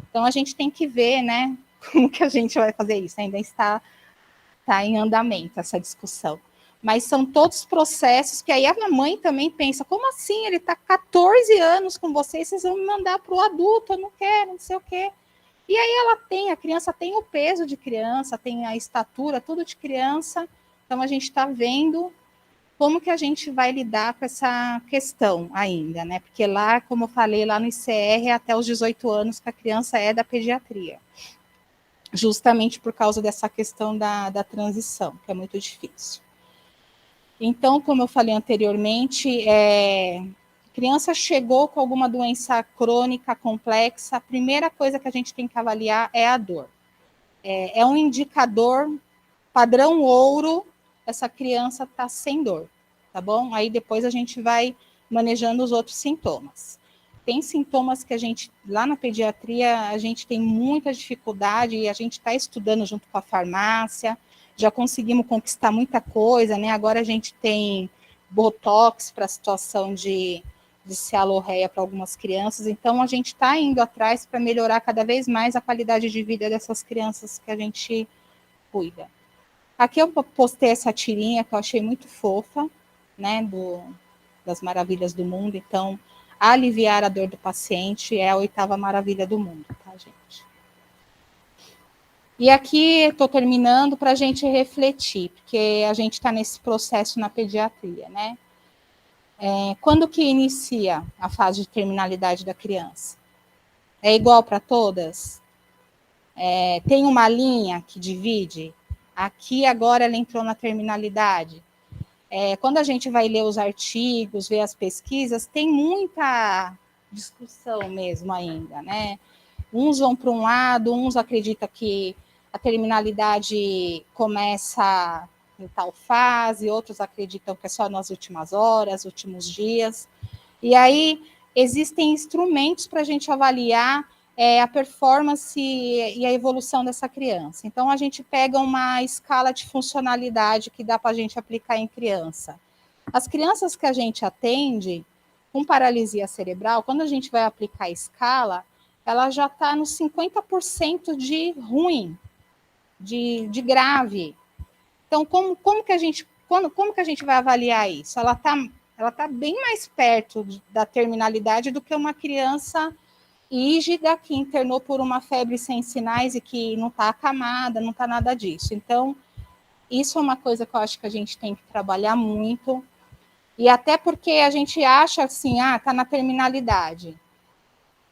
B: Então, a gente tem que ver, né, como que a gente vai fazer isso. Ainda está em andamento essa discussão. Mas são todos processos que aí a mãe também pensa, como assim? Ele está 14 anos com vocês, vocês vão me mandar para o adulto, eu não quero, não sei o quê. E aí a criança tem o peso de criança, tem a estatura, tudo de criança. Então, a gente está vendo como que a gente vai lidar com essa questão ainda, né? Porque lá, como eu falei, lá no ICR, até os 18 anos que a criança é da pediatria. Justamente por causa dessa questão da transição, que é muito difícil. Então, como eu falei anteriormente, criança chegou com alguma doença crônica complexa, a primeira coisa que a gente tem que avaliar é a dor. É um indicador padrão ouro, essa criança está sem dor, tá bom? Aí depois a gente vai manejando os outros sintomas. Tem sintomas que a gente, lá na pediatria, a gente tem muita dificuldade e a gente está estudando junto com a farmácia, já conseguimos conquistar muita coisa, né? Agora a gente tem botox para a situação de cialorreia para algumas crianças, então a gente está indo atrás para melhorar cada vez mais a qualidade de vida dessas crianças que a gente cuida. Aqui eu postei essa tirinha que eu achei muito fofa, né, das maravilhas do mundo. Então, aliviar a dor do paciente é a 8ª maravilha do mundo, tá, gente? E aqui estou terminando para a gente refletir, porque a gente está nesse processo na pediatria, né? Quando que inicia a fase de terminalidade da criança? É igual para todas? Tem uma linha que divide? Aqui agora ela entrou na terminalidade. Quando a gente vai ler os artigos, ver as pesquisas, tem muita discussão mesmo ainda, né? Uns vão para um lado, uns acreditam que a terminalidade começa em tal fase, outros acreditam que é só nas últimas horas, últimos dias. E aí existem instrumentos para a gente avaliar a performance e a evolução dessa criança. Então, a gente pega uma escala de funcionalidade que dá para a gente aplicar em criança. As crianças que a gente atende com paralisia cerebral, quando a gente vai aplicar a escala, ela já está nos 50% de ruim, de grave. Então, como que a gente vai avaliar isso? Ela tá bem mais perto da terminalidade do que uma criança rígida que internou por uma febre sem sinais e que não está acamada, não está nada disso. Então, isso é uma coisa que eu acho que a gente tem que trabalhar muito. E até porque a gente acha assim, está na terminalidade.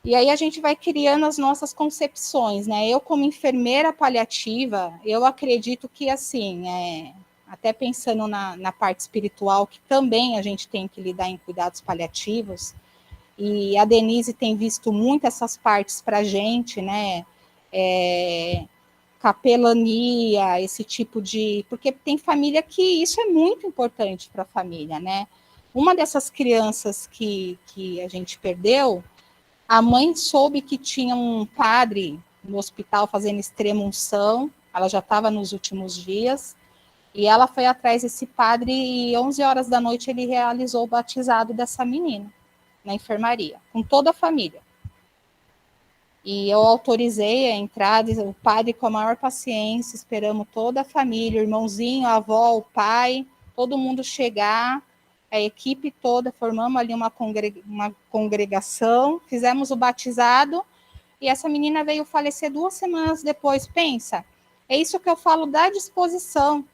B: E aí a gente vai criando as nossas concepções, né? Eu, como enfermeira paliativa, eu acredito que, assim, até pensando na parte espiritual, que também a gente tem que lidar em cuidados paliativos, e a Denise tem visto muito essas partes para a gente, né? Capelania, esse tipo de... Porque tem família que isso é muito importante para a família, né? Uma dessas crianças que a gente perdeu, a mãe soube que tinha um padre no hospital fazendo extrema-unção, ela já estava nos últimos dias, e ela foi atrás desse padre e 11 horas da noite ele realizou o batizado dessa menina na enfermaria, com toda a família. E eu autorizei a entrada, o padre com a maior paciência, esperamos toda a família, o irmãozinho, a avó, o pai, todo mundo chegar, a equipe toda, formamos ali uma congregação, fizemos o batizado, e essa menina veio falecer 2 semanas depois. Pensa, é isso que eu falo da disposição.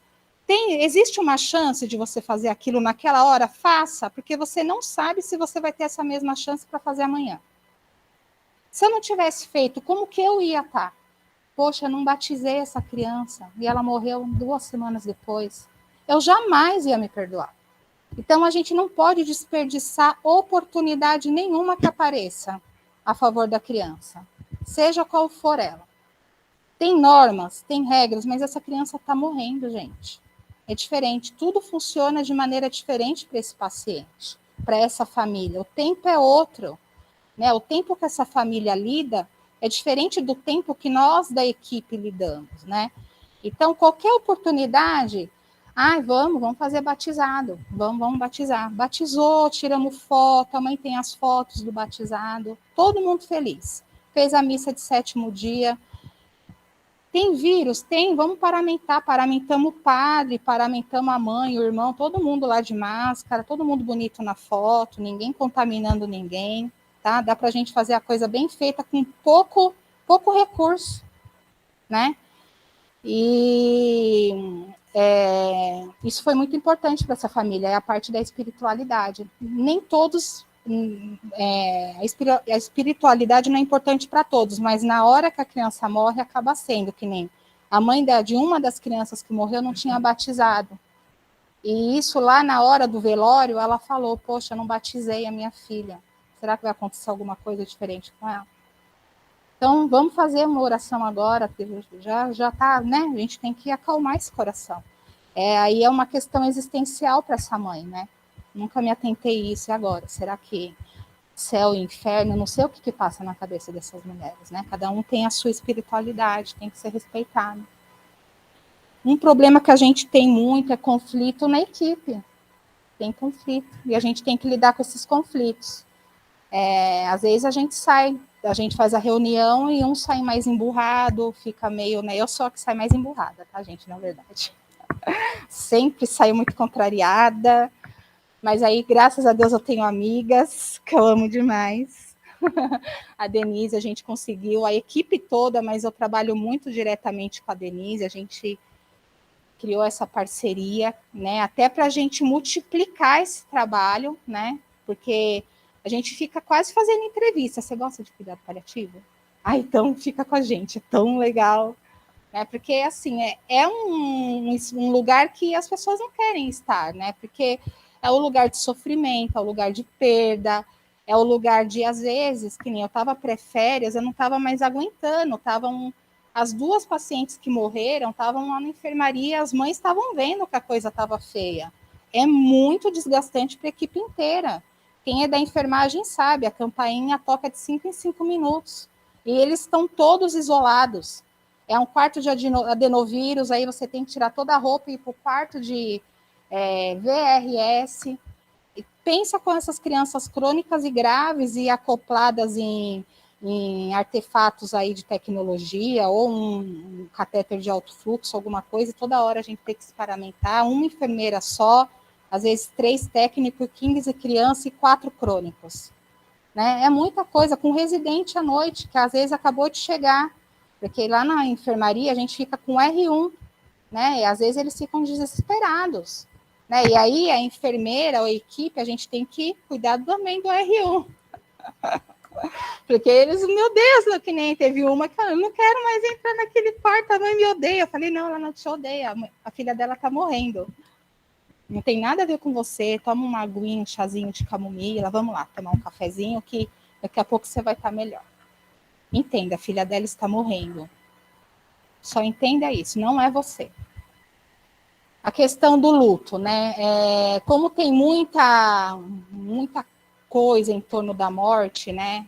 B: Existe uma chance de você fazer aquilo naquela hora? Faça, porque você não sabe se você vai ter essa mesma chance para fazer amanhã. Se eu não tivesse feito, como que eu ia estar? Poxa, eu não batizei essa criança e ela morreu 2 semanas depois. Eu jamais ia me perdoar. Então, a gente não pode desperdiçar oportunidade nenhuma que apareça a favor da criança, seja qual for ela. Tem normas, tem regras, mas essa criança está morrendo, gente. É diferente, tudo funciona de maneira diferente para esse paciente, para essa família. O tempo é outro, né? O tempo que essa família lida é diferente do tempo que nós da equipe lidamos, né? Então, qualquer oportunidade, vamos fazer batizado, vamos batizar. Batizou, tiramos foto, a mãe tem as fotos do batizado, todo mundo feliz. Fez a missa de 7º dia. Tem vírus? Tem, vamos paramentar. Paramentamos o padre, paramentamos a mãe, o irmão, todo mundo lá de máscara, todo mundo bonito na foto, ninguém contaminando ninguém, tá? Dá para a gente fazer a coisa bem feita com pouco recurso, né? E isso foi muito importante para essa família, é a parte da espiritualidade. Nem todos... a espiritualidade não é importante para todos, mas na hora que a criança morre, acaba sendo, que nem a mãe de uma das crianças que morreu não tinha batizado. E isso lá na hora do velório, ela falou, poxa, eu não batizei a minha filha. Será que vai acontecer alguma coisa diferente com ela? Então, vamos fazer uma oração agora, porque já tá, né? A gente tem que acalmar esse coração. Aí é uma questão existencial para essa mãe, né? Nunca me atentei a isso, e agora? Será que céu e inferno? Não sei o que passa na cabeça dessas mulheres, né? Cada um tem a sua espiritualidade, tem que ser respeitado. Um problema que a gente tem muito é conflito na equipe. Tem conflito, e a gente tem que lidar com esses conflitos. Às vezes a gente faz a reunião e um sai mais emburrado, fica meio, né? Eu sou a que sai mais emburrada, tá, gente? Na verdade. Sempre saio muito contrariada, mas aí, graças a Deus, eu tenho amigas que eu amo demais. A Denise, a gente conseguiu, a equipe toda, mas eu trabalho muito diretamente com a Denise, a gente criou essa parceria, né, até para a gente multiplicar esse trabalho, né, porque a gente fica quase fazendo entrevista. Você gosta de cuidado paliativo? Ah, então fica com a gente, é tão legal, né, porque, assim, é um lugar que as pessoas não querem estar, né, porque é o lugar de sofrimento, é o lugar de perda, é o lugar de, às vezes, que nem eu estava pré-férias, eu não estava mais aguentando, as duas pacientes que morreram estavam lá na enfermaria, as mães estavam vendo que a coisa estava feia. É muito desgastante para a equipe inteira. Quem é da enfermagem sabe, a campainha toca de 5 em 5 minutos. E eles estão todos isolados. É um quarto de adenovírus, aí você tem que tirar toda a roupa e ir para o quarto de VRS. E pensa com essas crianças crônicas e graves e acopladas em artefatos aí de tecnologia, ou um catéter de alto fluxo, alguma coisa, e toda hora a gente tem que experimentar, uma enfermeira só, às vezes 3 técnicos, 15 crianças e 4 crônicos. Né? É muita coisa, com residente à noite, que às vezes acabou de chegar, porque lá na enfermaria a gente fica com R1, né? E às vezes eles ficam desesperados. Né? E aí a enfermeira ou a equipe, a gente tem que cuidar também do R1. Porque eles, meu Deus, que nem teve uma que falou, não quero mais entrar naquele quarto, a mãe me odeia. Eu falei, não, ela não te odeia, a filha dela tá morrendo. Não tem nada a ver com você, toma uma aguinha, um chazinho de camomila, vamos lá, tomar um cafezinho, que daqui a pouco você vai estar melhor. Entenda, a filha dela está morrendo. Só entenda isso, não é você. A questão do luto, né? Como tem muita coisa em torno da morte, né?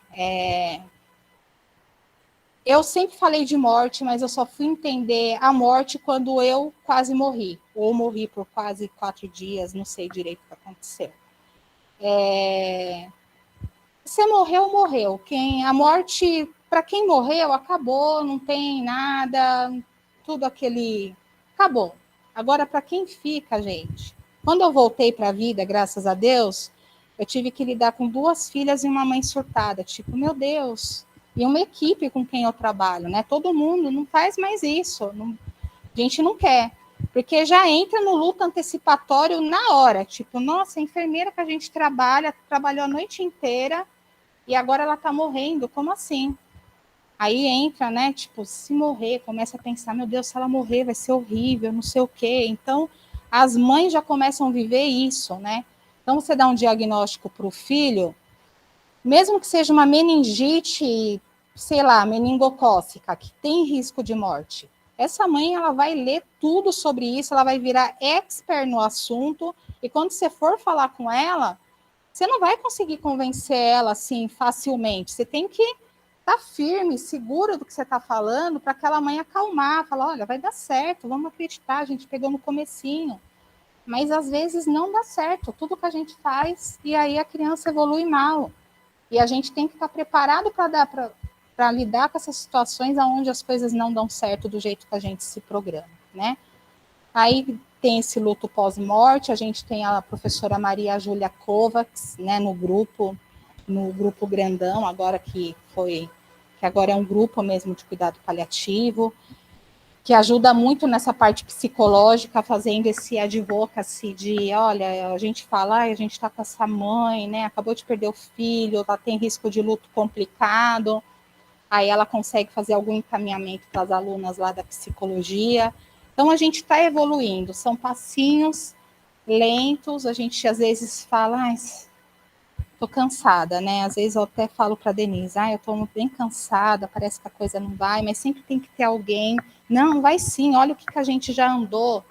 B: Eu sempre falei de morte, mas eu só fui entender a morte quando eu quase morri, ou morri por quase 4 dias, não sei direito o que aconteceu. Você morreu, morreu. A morte, para quem morreu, acabou, não tem nada, tudo aquele... Acabou. Agora, para quem fica, gente... Quando eu voltei para a vida, graças a Deus, eu tive que lidar com 2 filhas e uma mãe surtada. Tipo, meu Deus... E uma equipe com quem eu trabalho, né? Todo mundo não faz mais isso. Não, a gente não quer. Porque já entra no luto antecipatório na hora. Tipo, nossa, a enfermeira que a gente trabalhou a noite inteira e agora ela tá morrendo. Como assim? Aí entra, né? Tipo, se morrer, começa a pensar, meu Deus, se ela morrer vai ser horrível, não sei o quê. Então, as mães já começam a viver isso, né? Então, você dá um diagnóstico para o filho, mesmo que seja uma meningite, sei lá, meningocócica, que tem risco de morte, essa mãe ela vai ler tudo sobre isso, ela vai virar expert no assunto, e quando você for falar com ela, você não vai conseguir convencer ela assim facilmente. Você tem que estar firme, segura do que você está falando, para aquela mãe acalmar, falar, olha, vai dar certo, vamos acreditar, a gente pegou no comecinho. Mas às vezes não dá certo, tudo que a gente faz, e aí a criança evolui mal. E a gente tem que estar preparado para lidar com essas situações onde as coisas não dão certo do jeito que a gente se programa, né? Aí tem esse luto pós-morte, a gente tem a professora Maria Júlia Kovacs, né, no grupo grandão, agora que agora é um grupo mesmo de cuidado paliativo, que ajuda muito nessa parte psicológica, fazendo esse advocacy de, olha, a gente fala, a gente está com essa mãe, né, acabou de perder o filho, ela tem risco de luto complicado, aí ela consegue fazer algum encaminhamento para as alunas lá da psicologia. Então, a gente está evoluindo, são passinhos lentos, a gente às vezes fala, estou cansada, né? Às vezes eu até falo para a Denise, eu estou bem cansada, parece que a coisa não vai, mas sempre tem que ter alguém. Não, vai sim, olha o que a gente já andou.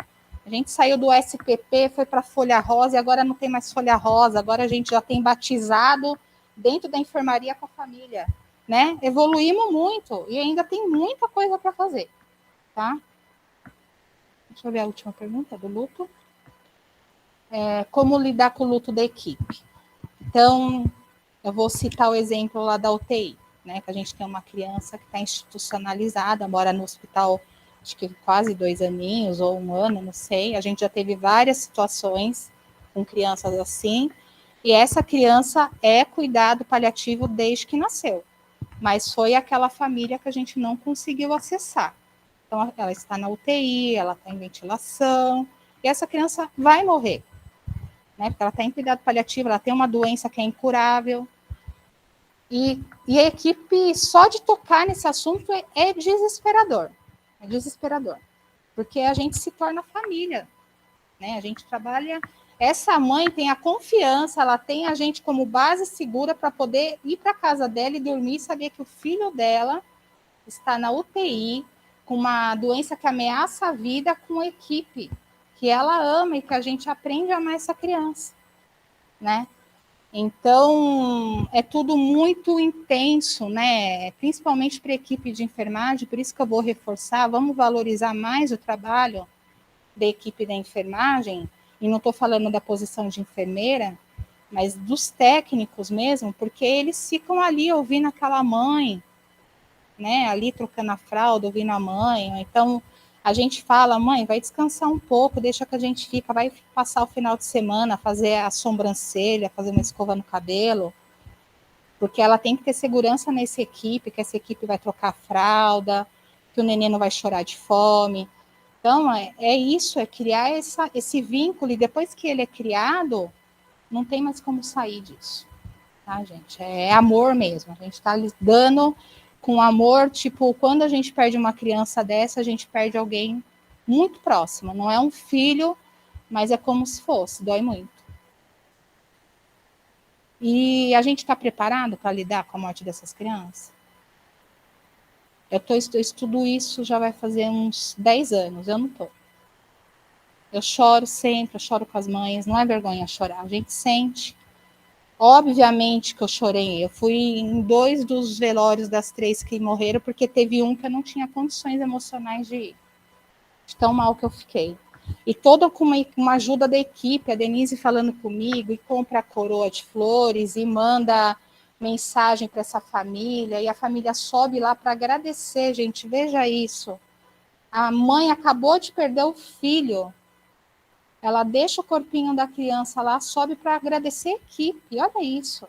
B: A gente saiu do SPP, foi para Folha Rosa, e agora não tem mais Folha Rosa, agora a gente já tem batizado dentro da enfermaria com a família, né? Evoluímos muito, e ainda tem muita coisa para fazer, tá? Deixa eu ver a última pergunta do luto. Como lidar com o luto da equipe? Então, eu vou citar o exemplo lá da UTI, né? Que a gente tem uma criança que está institucionalizada, mora no hospital, acho que quase 2 aninhos, ou 1 ano, não sei. A gente já teve várias situações com crianças assim, e essa criança é cuidado paliativo desde que nasceu. Mas foi aquela família que a gente não conseguiu acessar. Então, ela está na UTI, ela está em ventilação, e essa criança vai morrer, né? Porque ela está em cuidado paliativo, ela tem uma doença que é incurável. E a equipe, só de tocar nesse assunto, é desesperador. É desesperador. Porque a gente se torna família, né? A gente trabalha... Essa mãe tem a confiança, ela tem a gente como base segura para poder ir para a casa dela e dormir e saber que o filho dela está na UTI, com uma doença que ameaça a vida, com a equipe que ela ama e que a gente aprende a amar essa criança, né? Então, é tudo muito intenso, né? Principalmente para a equipe de enfermagem, por isso que eu vou reforçar, vamos valorizar mais o trabalho da equipe da enfermagem, e não estou falando da posição de enfermeira, mas dos técnicos mesmo, porque eles ficam ali ouvindo aquela mãe, né? Ali trocando a fralda, ouvindo a mãe. Então, a gente fala, mãe, vai descansar um pouco, deixa que a gente fica, vai passar o final de semana, fazer a sobrancelha, fazer uma escova no cabelo, porque ela tem que ter segurança nessa equipe, que essa equipe vai trocar a fralda, que o neném não vai chorar de fome. Então, é isso, é criar esse vínculo, e depois que ele é criado, não tem mais como sair disso, tá, gente? É amor mesmo, a gente está lidando com amor, tipo, quando a gente perde uma criança dessa, a gente perde alguém muito próximo, não é um filho, mas é como se fosse, dói muito. E a gente está preparado para lidar com a morte dessas crianças? Eu estudo isso já vai fazer uns 10 anos, eu não estou. Eu choro sempre, eu choro com as mães, não é vergonha chorar, a gente sente. Obviamente que eu chorei, eu fui em 2 dos velórios das 3 que morreram, porque teve um que eu não tinha condições emocionais de ir, de tão mal que eu fiquei. E toda com uma ajuda da equipe, a Denise falando comigo, e compra a coroa de flores, e manda mensagem para essa família, e a família sobe lá para agradecer, gente, veja isso. A mãe acabou de perder o filho, ela deixa o corpinho da criança lá, sobe para agradecer a equipe. Olha isso.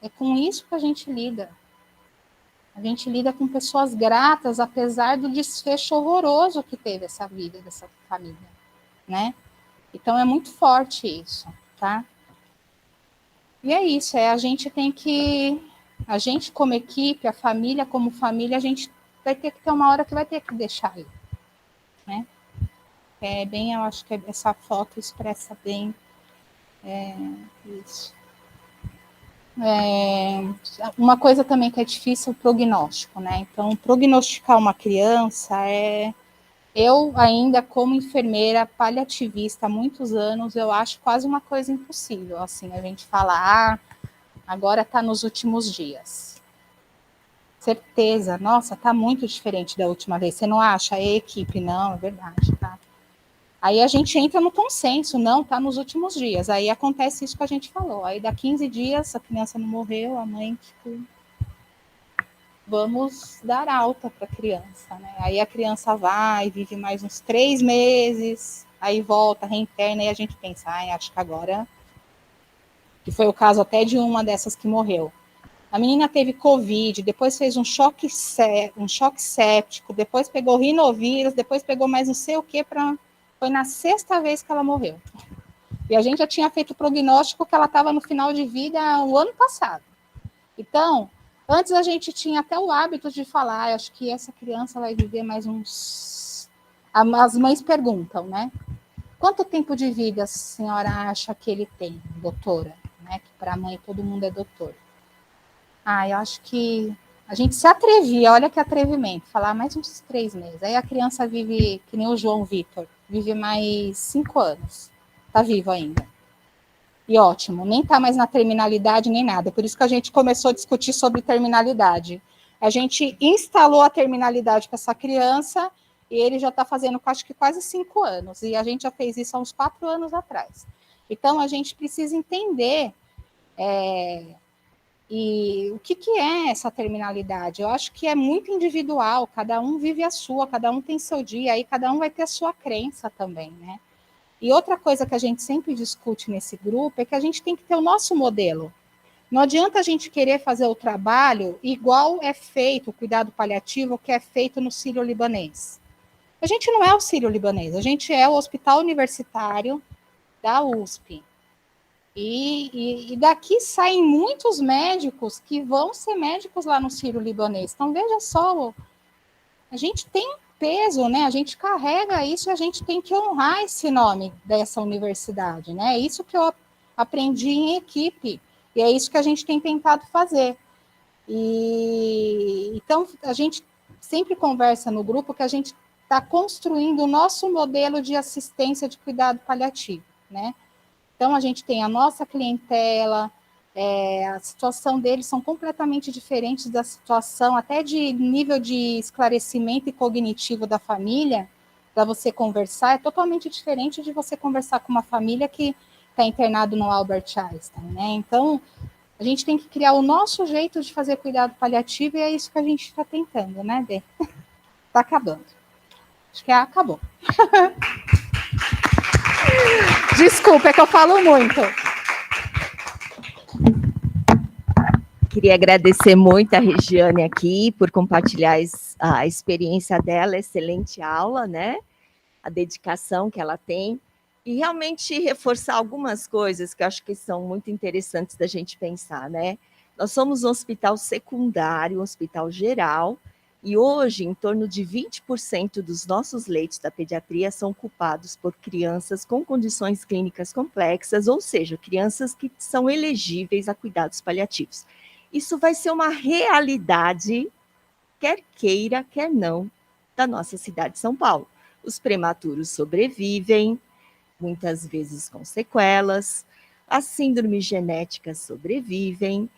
B: É com isso que a gente lida. A gente lida com pessoas gratas, apesar do desfecho horroroso que teve essa vida dessa família, né? Então é muito forte isso, tá? E é isso, a gente tem que... A gente como equipe, a família como família, a gente vai ter que ter uma hora que vai ter que deixar aí, né? É bem, eu acho que essa foto expressa bem isso. Uma coisa também que é difícil é o prognóstico, né? Então, prognosticar uma criança eu ainda como enfermeira paliativista há muitos anos, eu acho quase uma coisa impossível, assim, a gente falar, agora está nos últimos dias. Certeza, nossa, está muito diferente da última vez. Você não acha? É equipe, não, é verdade, tá? Aí a gente entra no consenso, não, tá nos últimos dias. Aí acontece isso que a gente falou. Aí dá 15 dias, a criança não morreu, a mãe, tipo, vamos dar alta para a criança, né? Aí a criança vai, vive mais uns 3 meses, aí volta, reinterna, e a gente pensa, acho que agora... Que foi o caso até de uma dessas que morreu. A menina teve Covid, depois fez um choque séptico, depois pegou rinovírus, depois pegou mais não sei o que, foi na 6ª vez que ela morreu. E a gente já tinha feito o prognóstico que ela estava no final de vida o ano passado. Então, antes a gente tinha até o hábito de falar, acho que essa criança vai viver mais uns... As mães perguntam, né? Quanto tempo de vida a senhora acha que ele tem, doutora? Né? Que para a mãe todo mundo é doutor. Eu acho que a gente se atrevia, olha que atrevimento, falar mais uns 3 meses. Aí a criança vive, que nem o João Vitor, vive mais 5 anos. Está vivo ainda. E ótimo, nem está mais na terminalidade nem nada. Por isso que a gente começou a discutir sobre terminalidade. A gente instalou a terminalidade para essa criança e ele já está fazendo, acho que quase 5 anos. E a gente já fez isso há uns 4 anos atrás. Então, a gente precisa entender e o que é essa terminalidade. Eu acho que é muito individual, cada um vive a sua, cada um tem seu dia, aí cada um vai ter a sua crença também, né? E outra coisa que a gente sempre discute nesse grupo é que a gente tem que ter o nosso modelo. Não adianta a gente querer fazer o trabalho igual é feito o cuidado paliativo que é feito no Sírio-Libanês. A gente não é o Sírio-Libanês, a gente é o Hospital Universitário da USP. E daqui saem muitos médicos que vão ser médicos lá no Sírio-Libanês. Então, veja só, a gente tem peso, né? A gente carrega isso e a gente tem que honrar esse nome dessa universidade, né? É isso que eu aprendi em equipe. E é isso que a gente tem tentado fazer. E então a gente sempre conversa no grupo que a gente está construindo o nosso modelo de assistência de cuidado paliativo, né? Então a gente tem a nossa clientela, a situação deles são completamente diferentes da situação, até de nível de esclarecimento e cognitivo da família, para você conversar, é totalmente diferente de você conversar com uma família que está internado no Albert Einstein, né? Então, a gente tem que criar o nosso jeito de fazer cuidado paliativo e é isso que a gente está tentando, né, Dê? Está acabando. Acho que acabou. Desculpa, é que eu falo muito.
A: Queria agradecer muito a Regiane aqui por compartilhar a experiência dela, excelente aula, né? A dedicação que ela tem. E realmente reforçar algumas coisas que eu acho que são muito interessantes da gente pensar, né? Nós somos um hospital secundário, um hospital geral, e hoje em torno de 20% dos nossos leitos da pediatria são ocupados por crianças com condições clínicas complexas, ou seja, crianças que são elegíveis a cuidados paliativos. Isso vai ser uma realidade, quer queira, quer não, da nossa cidade de São Paulo. Os prematuros sobrevivem, muitas vezes com sequelas, as síndromes genéticas sobrevivem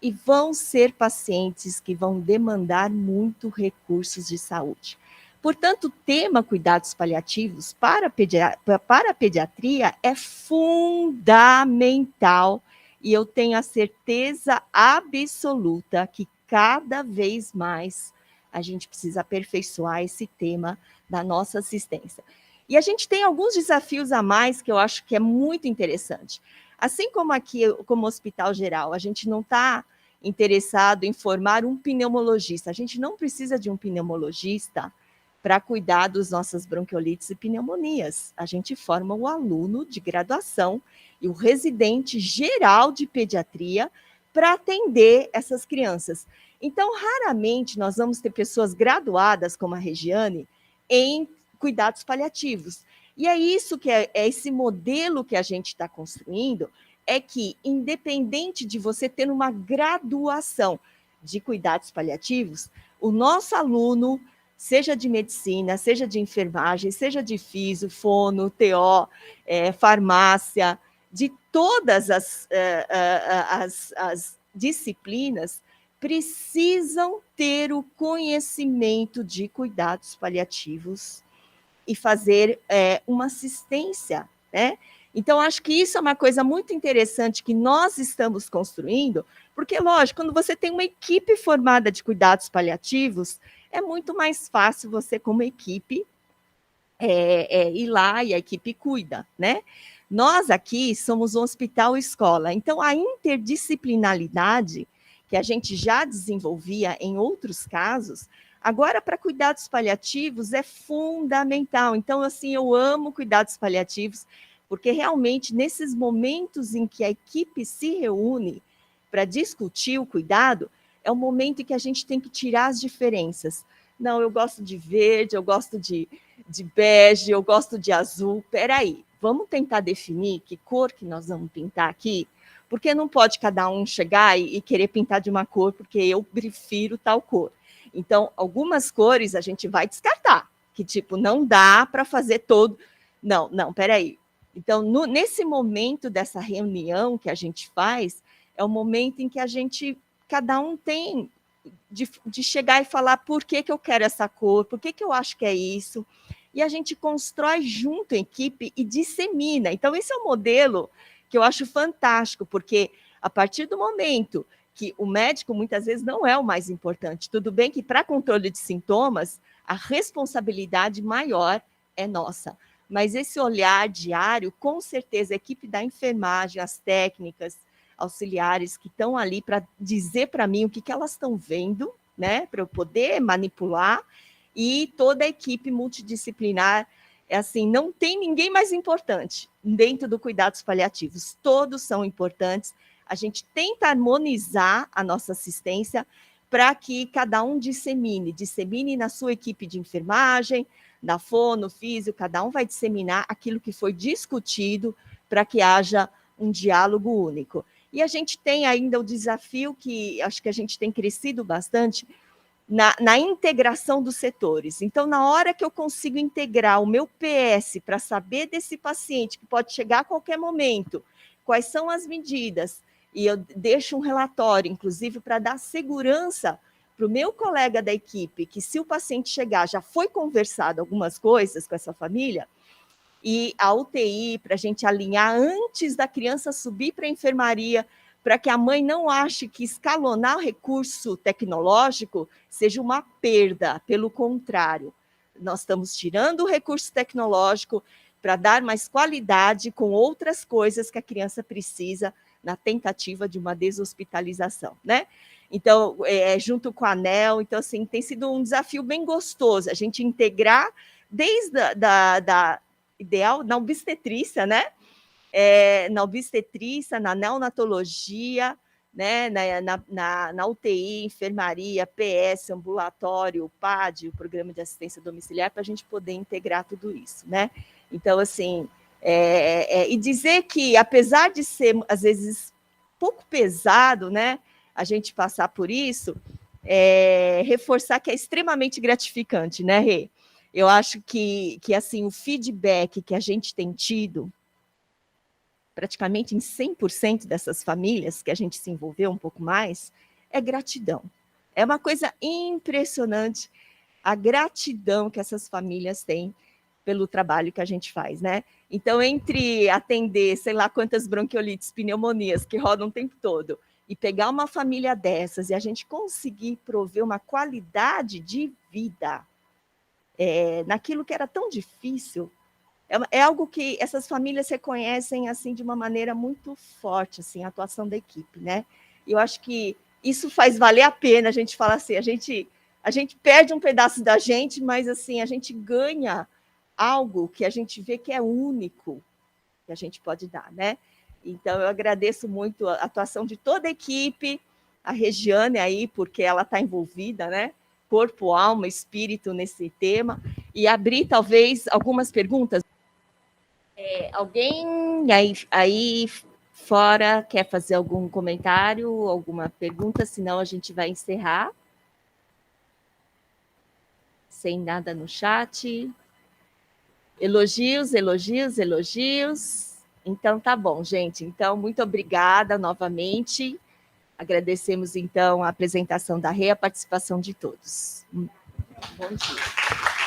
A: e vão ser pacientes que vão demandar muito recursos de saúde. Portanto, o tema cuidados paliativos para a pediatria é fundamental e eu tenho a certeza absoluta que cada vez mais a gente precisa aperfeiçoar esse tema da nossa assistência. E a gente tem alguns desafios a mais que eu acho que é muito interessante. Assim como aqui, como Hospital Geral, a gente não está interessado em formar um pneumologista. A gente não precisa de um pneumologista para cuidar das nossas bronquiolites e pneumonias. A gente forma o aluno de graduação e o residente geral de pediatria para atender essas crianças. Então, raramente nós vamos ter pessoas graduadas, como a Regiane, em cuidados paliativos. E é isso que é esse modelo que a gente está construindo, é que, independente de você ter uma graduação de cuidados paliativos, o nosso aluno, seja de medicina, seja de enfermagem, seja de físio, fono, TO, farmácia, de todas as disciplinas, precisam ter o conhecimento de cuidados paliativos e fazer uma assistência, né? Então, acho que isso é uma coisa muito interessante que nós estamos construindo, porque, lógico, quando você tem uma equipe formada de cuidados paliativos, é muito mais fácil você, como equipe, ir lá e a equipe cuida, né? Nós aqui somos um hospital-escola, então a interdisciplinaridade que a gente já desenvolvia em outros casos, agora para cuidados paliativos é fundamental. Então, assim, eu amo cuidados paliativos, porque realmente nesses momentos em que a equipe se reúne para discutir o cuidado, é o momento em que a gente tem que tirar as diferenças. Não, eu gosto de verde, eu gosto de bege, eu gosto de azul. Peraí, vamos tentar definir que cor que nós vamos pintar aqui? Porque não pode cada um chegar e querer pintar de uma cor, porque eu prefiro tal cor. Então, algumas cores a gente vai descartar, que tipo, não dá para fazer todo... Não, peraí. Então, nesse momento dessa reunião que a gente faz, é o momento em que a gente, cada um tem de chegar e falar por que eu quero essa cor, por que eu acho que é isso, e a gente constrói junto a equipe e dissemina. Então, esse é um modelo que eu acho fantástico, porque a partir do momento que o médico muitas vezes não é o mais importante, tudo bem que para controle de sintomas, a responsabilidade maior é nossa, mas esse olhar diário, com certeza, a equipe da enfermagem, as técnicas, auxiliares que estão ali para dizer para mim o que elas estão vendo, né, para eu poder manipular, e toda a equipe multidisciplinar. É assim, não tem ninguém mais importante dentro do cuidados paliativos, todos são importantes. A gente tenta harmonizar a nossa assistência para que cada um dissemine na sua equipe de enfermagem, na fono, físio, cada um vai disseminar aquilo que foi discutido para que haja um diálogo único. E a gente tem ainda o desafio que acho que a gente tem crescido bastante na integração dos setores. Então, na hora que eu consigo integrar o meu PS para saber desse paciente que pode chegar a qualquer momento, quais são as medidas, e eu deixo um relatório, inclusive, para dar segurança para o meu colega da equipe, que se o paciente chegar, já foi conversado algumas coisas com essa família, e a UTI, para a gente alinhar antes da criança subir para a enfermaria, para que a mãe não ache que escalonar o recurso tecnológico seja uma perda, pelo contrário, nós estamos tirando o recurso tecnológico para dar mais qualidade com outras coisas que a criança precisa na tentativa de uma deshospitalização, né? Então, junto com a ANEL, então, assim, tem sido um desafio bem gostoso, a gente integrar desde da ideal, na obstetrícia, né? Na obstetrícia, na neonatologia, né? na UTI, enfermaria, PS, ambulatório, PAD, o Programa de Assistência Domiciliar, para a gente poder integrar tudo isso, né? Então, assim, e dizer que, apesar de ser, às vezes, pouco pesado, né, a gente passar por isso, reforçar que é extremamente gratificante, né, Rê? Eu acho que assim, o feedback que a gente tem tido, praticamente em 100% dessas famílias que a gente se envolveu um pouco mais, é gratidão. É uma coisa impressionante a gratidão que essas famílias têm pelo trabalho que a gente faz, né? Então, entre atender, sei lá quantas bronquiolites, pneumonias que rodam o tempo todo, e pegar uma família dessas e a gente conseguir prover uma qualidade de vida naquilo que era tão difícil, é algo que essas famílias reconhecem assim de uma maneira muito forte, assim, a atuação da equipe, né? E eu acho que isso faz valer a pena a gente falar assim, a gente perde um pedaço da gente, mas assim, a gente ganha algo que a gente vê que é único, que a gente pode dar, né? Então, eu agradeço muito a atuação de toda a equipe, a Regiane aí, porque ela está envolvida, né? Corpo, alma, espírito nesse tema, e abrir talvez algumas perguntas. Alguém aí fora quer fazer algum comentário, alguma pergunta? Senão a gente vai encerrar. Sem nada no chat. Elogios, elogios, elogios. Então, tá bom, gente. Então, muito obrigada novamente. Agradecemos, então, a apresentação da Rê, a participação de todos. Bom dia.